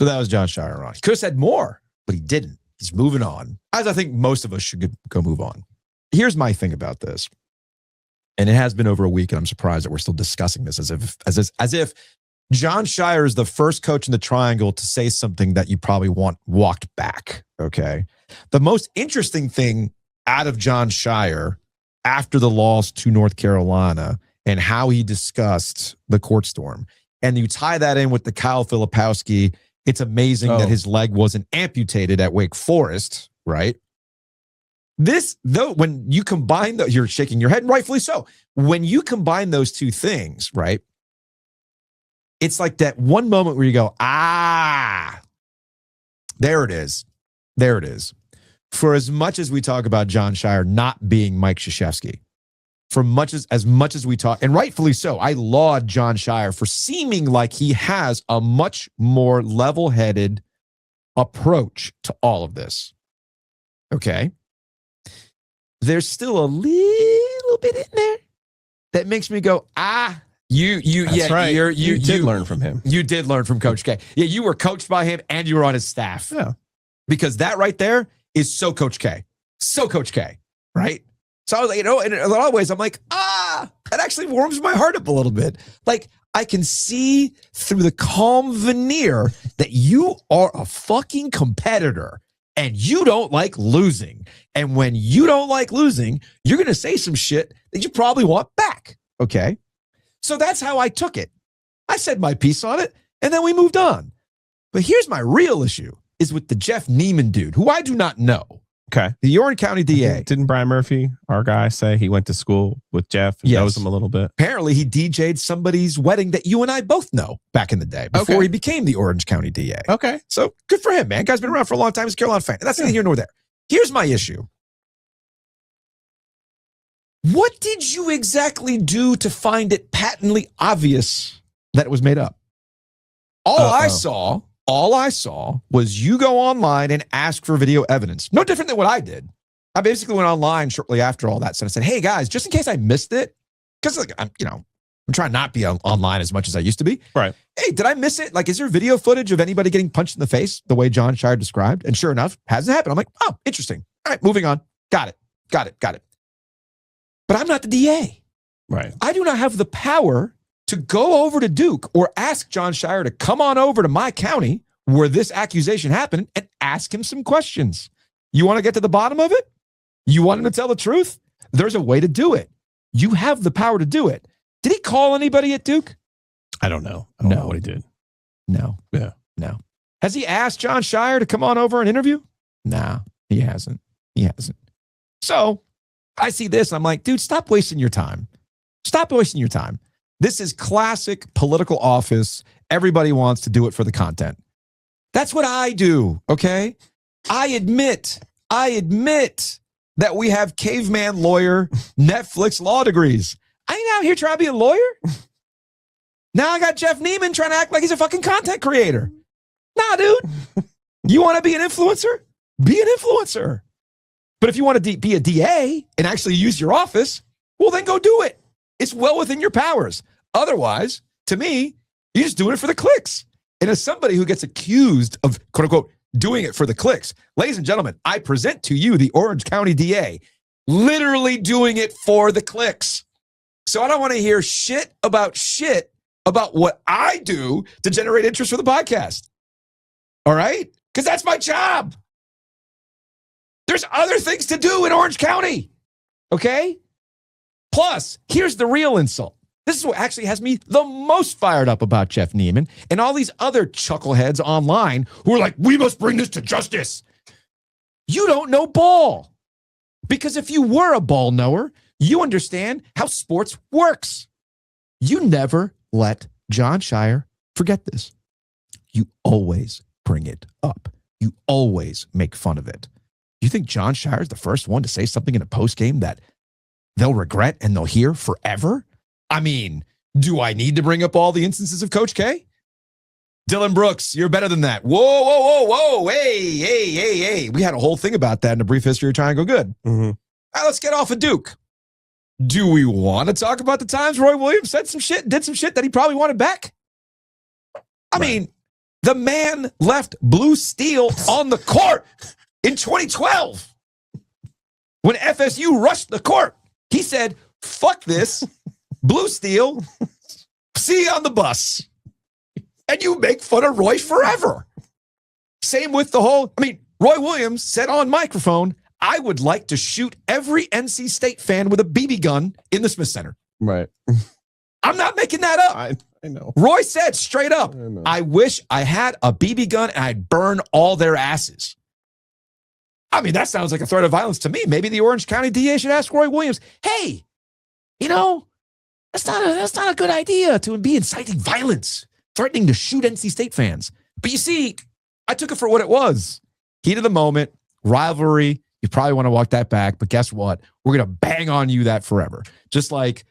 Speaker 1: So that was Jon Scheyer. He could have said more, but he didn't. He's moving on, as I think most of us should go move on. Here's my thing about this, and it has been over a week, and I'm surprised that we're still discussing this as if Jon Scheyer is the first coach in the triangle to say something that you probably want walked back. Okay, the most interesting thing out of Jon Scheyer after the loss to North Carolina and how he discussed the court storm. And you tie that in with the Kyle Filipowski, it's amazing that his leg wasn't amputated at Wake Forest, right? This, though, when you combine the, you're shaking your head, and rightfully so. When you combine those two things, right? It's like that one moment where you go, there it is. There it is. For as much as we talk about Jon Scheyer not being Mike Krzyzewski, for as much as we talk, and rightfully so, I laud Jon Scheyer for seeming like he has a much more level-headed approach to all of this. Okay? There's still a little bit in there that makes me go, That's
Speaker 2: right. You did learn from him.
Speaker 1: You did learn from Coach K. Yeah, you were coached by him and you were on his staff.
Speaker 2: Yeah.
Speaker 1: Because that right there is so Coach K. So Coach K, right? So, in a lot of ways, I'm like, that actually warms my heart up a little bit. Like, I can see through the calm veneer that you are a fucking competitor and you don't like losing. And when you don't like losing, you're going to say some shit that you probably want back. Okay? So that's how I took it. I said my piece on it, and then we moved on. But here's my real issue, is with the Jeff Neiman dude, who I do not know.
Speaker 2: Okay.
Speaker 1: The Orange County DA.
Speaker 2: Didn't Brian Murphy, our guy, say he went to school with Jeff and knows him a little bit?
Speaker 1: Apparently, he DJ'd somebody's wedding that you and I both know back in the day, before he became the Orange County DA.
Speaker 2: Okay.
Speaker 1: So good for him, man. Guy's been around for a long time. He's a Carolina fan. That's neither here nor there. Here's my issue. What did you exactly do to find it patently obvious that it was made up? All I saw was you go online and ask for video evidence. No different than what I did. I basically went online shortly after all that. So I said, hey guys, just in case I missed it, because I'm trying not to be online as much as I used to be.
Speaker 2: Right.
Speaker 1: Hey, did I miss it? Like, is there video footage of anybody getting punched in the face the way Jon Scheyer described? And sure enough, hasn't happened. I'm like, oh, interesting. All right, moving on. Got it. But I'm not the DA.
Speaker 2: Right.
Speaker 1: I do not have the power to go over to Duke or ask Jon Scheyer to come on over to my county where this accusation happened and ask him some questions. You want to get to the bottom of it? You want him to tell the truth? There's a way to do it. You have the power to do it. Did he call anybody at Duke?
Speaker 2: I don't know. I don't know what he did.
Speaker 1: No.
Speaker 2: Yeah.
Speaker 1: No. Has he asked Jon Scheyer to come on over and interview? Nah, he hasn't. So I see this. I'm like, dude, stop wasting your time. Stop wasting your time. This is classic political office. Everybody wants to do it for the content. That's what I do, okay? I admit that we have caveman lawyer, Netflix law degrees. I ain't out here trying to be a lawyer. Now I got Jeff Neiman trying to act like he's a fucking content creator. Nah, dude. You want to be an influencer? Be an influencer. But if you want to be a DA and actually use your office, well, then go do it. It's well within your powers. Otherwise, to me, you're just doing it for the clicks. And as somebody who gets accused of, quote unquote, doing it for the clicks, ladies and gentlemen, I present to you the Orange County DA, literally doing it for the clicks. So I don't want to hear shit about what I do to generate interest for the podcast. All right? Because that's my job. There's other things to do in Orange County. Okay? Plus, here's the real insult. This is what actually has me the most fired up about Jeff Neiman and all these other chuckleheads online who are like, we must bring this to justice. You don't know ball. Because if you were a ball knower, you understand how sports works. You never let Jon Scheyer forget this. You always bring it up. You always make fun of it. You think Jon Scheyer is the first one to say something in a postgame that they'll regret and they'll hear forever? I mean, do I need to bring up all the instances of Coach K? Dylan Brooks, you're better than that. Whoa. Hey. We had a whole thing about that in a brief history of Triangle Good.
Speaker 2: Mm-hmm.
Speaker 1: All right, let's get off of Duke. Do we want to talk about the times Roy Williams said some shit, did some shit that he probably wanted back? I mean, the man left Blue Steel on the court in 2012. When FSU rushed the court, he said, fuck this, Blue Steel, see you on the bus. And you make fun of Roy forever. Same with Roy Williams said on microphone, I would like to shoot every NC State fan with a BB gun in the Smith Center.
Speaker 2: Right.
Speaker 1: I'm not making that up.
Speaker 2: I know.
Speaker 1: Roy said straight up, I wish I had a BB gun and I'd burn all their asses. I mean, that sounds like a threat of violence to me. Maybe the Orange County DA should ask Roy Williams, hey, that's not a good idea to be inciting violence, threatening to shoot NC State fans. But you see, I took it for what it was. Heat of the moment, rivalry. You probably want to walk that back, but guess what? We're going to bang on you that forever. Just like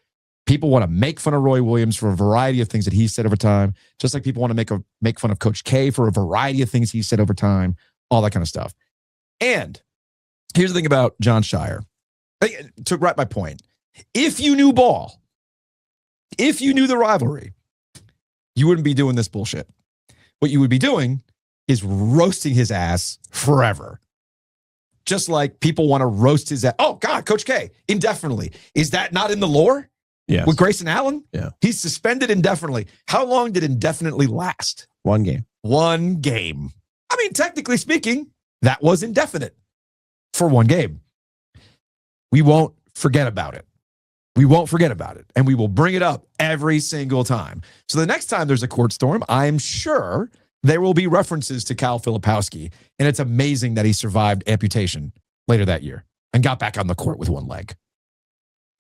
Speaker 1: people want to make fun of Roy Williams for a variety of things that he said over time. Just like people want to make fun of Coach K for a variety of things he said over time, all that kind of stuff. And here's the thing about Jon Scheyer. To write my point, if you knew ball, if you knew the rivalry, you wouldn't be doing this bullshit. What you would be doing is roasting his ass forever. Just like people want to roast his ass. Oh, God, Coach K, indefinitely. Is that not in the lore?
Speaker 2: Yes.
Speaker 1: With Grayson Allen?
Speaker 2: Yeah.
Speaker 1: He's suspended indefinitely. How long did indefinitely last?
Speaker 2: 1 game.
Speaker 1: 1 game. I mean, technically speaking, that was indefinite for 1 game. We won't forget about it. We won't forget about it. And we will bring it up every single time. So the next time there's a court storm, I'm sure there will be references to Cal Filipowski. And it's amazing that he survived amputation later that year and got back on the court with 1 leg.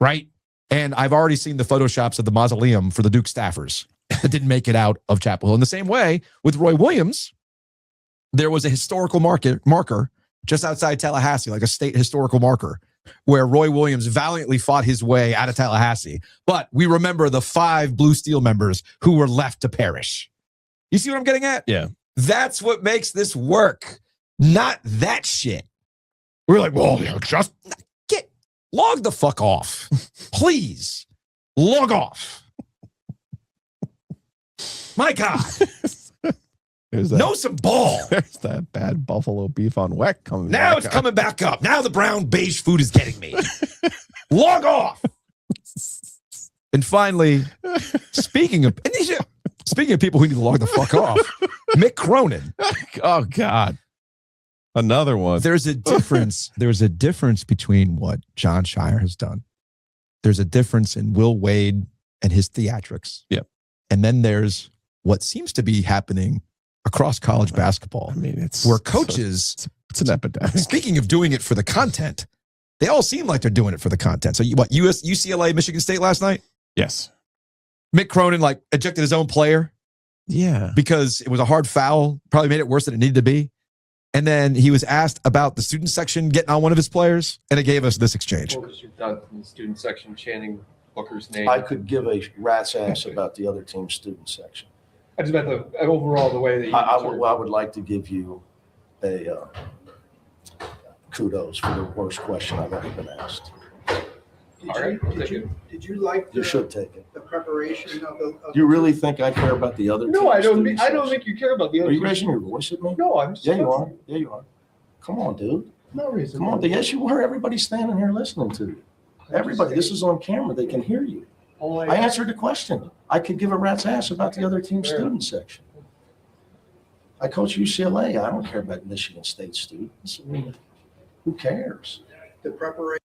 Speaker 1: Right? And I've already seen the photoshops of the mausoleum for the Duke staffers that didn't make it out of Chapel Hill. In the same way, with Roy Williams, there was a historical marker just outside Tallahassee, like a state historical marker, where Roy Williams valiantly fought his way out of Tallahassee. But we remember the 5 Blue Steel members who were left to perish. You see what I'm getting at?
Speaker 2: Yeah.
Speaker 1: That's what makes this work, not that shit. We're like, well, just log the fuck off. Please, log off. My God.
Speaker 2: There's that,
Speaker 1: Know some ball.
Speaker 2: There's that bad buffalo beef on Weck coming
Speaker 1: Now
Speaker 2: back
Speaker 1: it's
Speaker 2: up.
Speaker 1: coming back up. Now the brown beige food is getting me. Log off. And finally, speaking of people who need to log the fuck off, Mick Cronin.
Speaker 2: Oh God. Another one.
Speaker 1: There's a difference. There's a difference between what Jon Scheyer has done. There's a difference in Will Wade and his theatrics.
Speaker 2: Yep.
Speaker 1: And then there's what seems to be happening across college basketball.
Speaker 2: I mean, it's
Speaker 1: where coaches,
Speaker 2: it's an epidemic.
Speaker 1: Speaking of doing it for the content, they all seem like they're doing it for the content. So UCLA, Michigan State last night?
Speaker 2: Yes.
Speaker 1: Mick Cronin ejected his own player.
Speaker 2: Yeah.
Speaker 1: Because it was a hard foul, probably made it worse than it needed to be. And then he was asked about the student section getting on one of his players, and it gave us this exchange.
Speaker 4: What was your done in the student section chanting Booker's name?
Speaker 22: I could give a rat's ass about the other team's student section.
Speaker 4: I just meant overall the way that you
Speaker 22: I would like to give you a kudos for the worst question I've ever been asked.
Speaker 23: Did you like
Speaker 22: You should take it.
Speaker 23: the preparation of the?
Speaker 22: Do you really think I care about the other?
Speaker 4: No, I don't.
Speaker 22: team's
Speaker 4: I don't
Speaker 22: student
Speaker 4: think you care about the
Speaker 22: section?
Speaker 4: other.
Speaker 22: Are you
Speaker 4: team.
Speaker 22: raising your voice at me?
Speaker 4: No, I'm. Just
Speaker 22: Yeah, you are. Yeah, you are. Come on, dude.
Speaker 4: No reason.
Speaker 22: Come on. Yes, you are. Everybody's standing here listening to you. Everybody. This is on camera. They can hear you. I answered the question. I could give a rat's ass about the other team's student section. I coach UCLA. I don't care about Michigan State students. I mean, who cares?
Speaker 23: The preparation.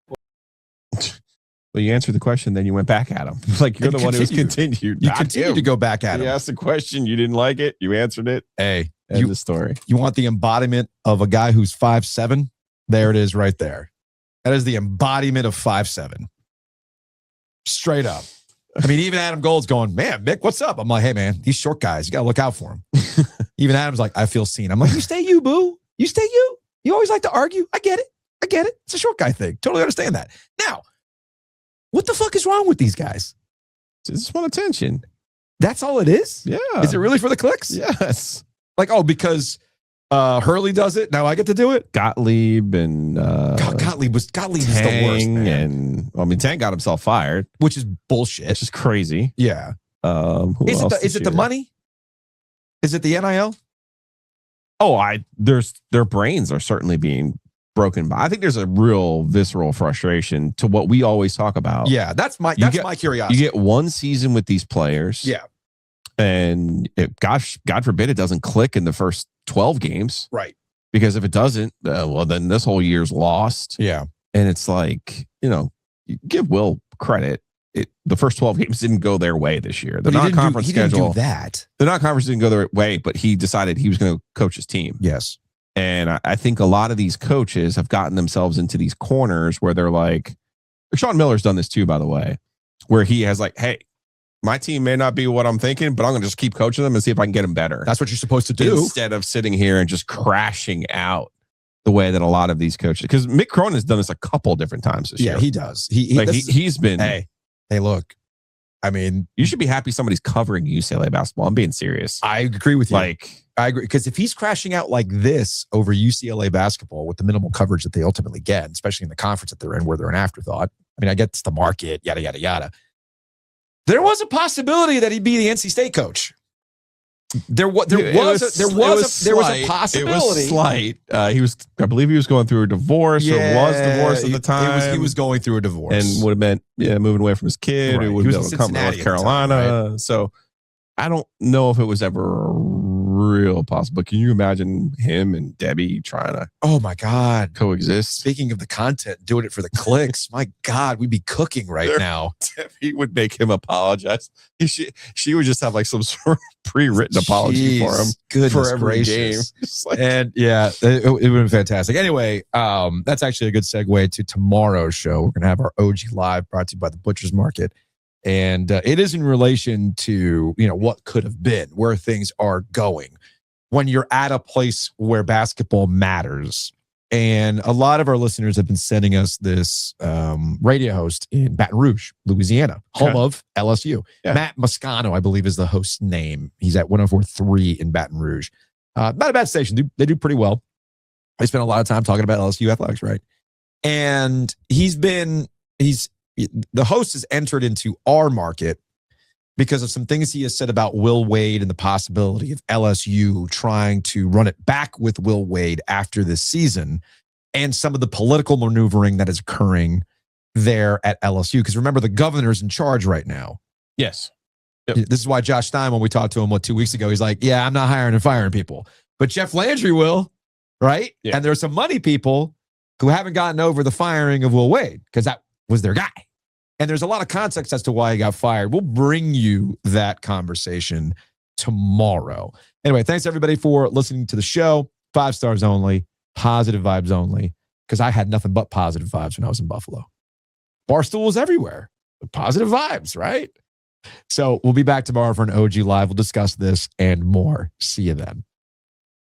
Speaker 2: Well, you answered the question, then you went back at him. Like you're
Speaker 1: And
Speaker 2: the one who's
Speaker 1: continued.
Speaker 2: continued.
Speaker 1: You
Speaker 2: not
Speaker 1: continue
Speaker 2: him.
Speaker 1: to go back at
Speaker 2: He
Speaker 1: him.
Speaker 2: asked the question, you didn't like it, you answered it.
Speaker 1: Hey,
Speaker 2: End the story.
Speaker 1: You want the embodiment of a guy who's 5'7"? There it is right there. That is the embodiment of 5'7". Straight up. I mean, even Adam Gold's going, man, Mick, what's up? I'm like, hey, man, these short guys, you got to look out for them. Even Adam's like, I feel seen. I'm like, you stay you, boo. You stay you. You always like to argue. I get it. I get it. It's a short guy thing. Totally understand that. Now, what the fuck is wrong with these guys?
Speaker 2: Just want attention.
Speaker 1: That's all it is?
Speaker 2: Yeah.
Speaker 1: Is it really for the clicks?
Speaker 2: Yes.
Speaker 1: Like, oh, because Hurley does it, now I get to do it?
Speaker 2: Gottlieb and
Speaker 1: Gottlieb is the worst,
Speaker 2: Tang,
Speaker 1: man.
Speaker 2: and I mean Tang got himself fired,
Speaker 1: Which is bullshit.
Speaker 2: which is crazy.
Speaker 1: Yeah.
Speaker 2: Who
Speaker 1: Is
Speaker 2: else
Speaker 1: it
Speaker 2: this
Speaker 1: the
Speaker 2: year?
Speaker 1: money? Is it the NIL?
Speaker 2: Oh, their brains are certainly being broken by. I think there's a real visceral frustration to what we always talk about.
Speaker 1: Yeah, that's my curiosity.
Speaker 2: You get one season with these players.
Speaker 1: Yeah.
Speaker 2: And God forbid it doesn't click in the first 12 games.
Speaker 1: Right.
Speaker 2: Because if it doesn't, well, then this whole year's lost.
Speaker 1: Yeah.
Speaker 2: And it's like, you give Will credit. The first 12 games didn't go their way this year. The
Speaker 1: But he didn't do-
Speaker 2: non-conference
Speaker 1: he didn't do
Speaker 2: schedule.
Speaker 1: that.
Speaker 2: The non-conference didn't go their way, but he decided he was going to coach his team.
Speaker 1: Yes.
Speaker 2: And I think a lot of these coaches have gotten themselves into these corners where they're like, Sean Miller's done this too, by the way, where he has like, hey, my team may not be what I'm thinking, but I'm going to just keep coaching them and see if I can get them better.
Speaker 1: That's what you're supposed to do.
Speaker 2: Instead of sitting here and just crashing out the way that a lot of these coaches, because Mick Cronin has done this a couple different times this year.
Speaker 1: Yeah, he does.
Speaker 2: He's been.
Speaker 1: Hey, look. I mean,
Speaker 2: you should be happy somebody's covering UCLA basketball. I'm being serious.
Speaker 1: I agree with you.
Speaker 2: Like,
Speaker 1: I agree. Because if he's crashing out like this over UCLA basketball with the minimal coverage that they ultimately get, especially in the conference that they're in where they're an afterthought. I mean, I get it's the market, yada, yada, yada. There was a possibility that he'd be the NC State coach. There was a possibility.
Speaker 2: It was slight. I believe he was going through a divorce or was divorced at the time.
Speaker 1: He was going through a divorce.
Speaker 2: And would have meant moving away from his kid.
Speaker 1: Right.
Speaker 2: It would
Speaker 1: He was
Speaker 2: have
Speaker 1: in
Speaker 2: been able to come to
Speaker 1: Cincinnati
Speaker 2: North
Speaker 1: at the time,
Speaker 2: Carolina. So I don't know if it was ever a real possible. Can you imagine him and Debbie trying to
Speaker 1: oh my God,
Speaker 2: coexist?
Speaker 1: Speaking of the content, doing it for the clicks, my God, we'd be cooking right now.
Speaker 2: Debbie would make him apologize. She would just have like some sort of pre-written apology for him
Speaker 1: Goodness
Speaker 2: for every
Speaker 1: gracious.
Speaker 2: game. Just like,
Speaker 1: And yeah, it would have been fantastic. Anyway, that's actually a good segue to tomorrow's show. We're going to have our OG Live brought to you by the Butcher's Market. And it is in relation to, what could have been, where things are going when you're at a place where basketball matters. And a lot of our listeners have been sending us this radio host in Baton Rouge, Louisiana, home of LSU.
Speaker 2: Yeah.
Speaker 1: Matt Moscano, I believe, is the host's name. He's at 104.3 in Baton Rouge. Not a bad station. They do pretty well. I spent a lot of time talking about LSU athletics, right? And the host has entered into our market because of some things he has said about Will Wade and the possibility of LSU trying to run it back with Will Wade after this season, and some of the political maneuvering that is occurring there at LSU. Because remember, the governor's in charge right now.
Speaker 2: Yes.
Speaker 1: This is why Josh Stein, when we talked to him 2 weeks ago, he's like, yeah, I'm not hiring and firing people. But Jeff Landry will, right?
Speaker 2: Yeah.
Speaker 1: And there's some money people who haven't gotten over the firing of Will Wade because that was their guy. And there's a lot of context as to why he got fired. We'll bring you that conversation tomorrow. Anyway, thanks everybody for listening to the show. 5 stars only, positive vibes only, because I had nothing but positive vibes when I was in Buffalo. Barstools everywhere. Positive vibes, right? So we'll be back tomorrow for an OG Live. We'll discuss this and more. See you then.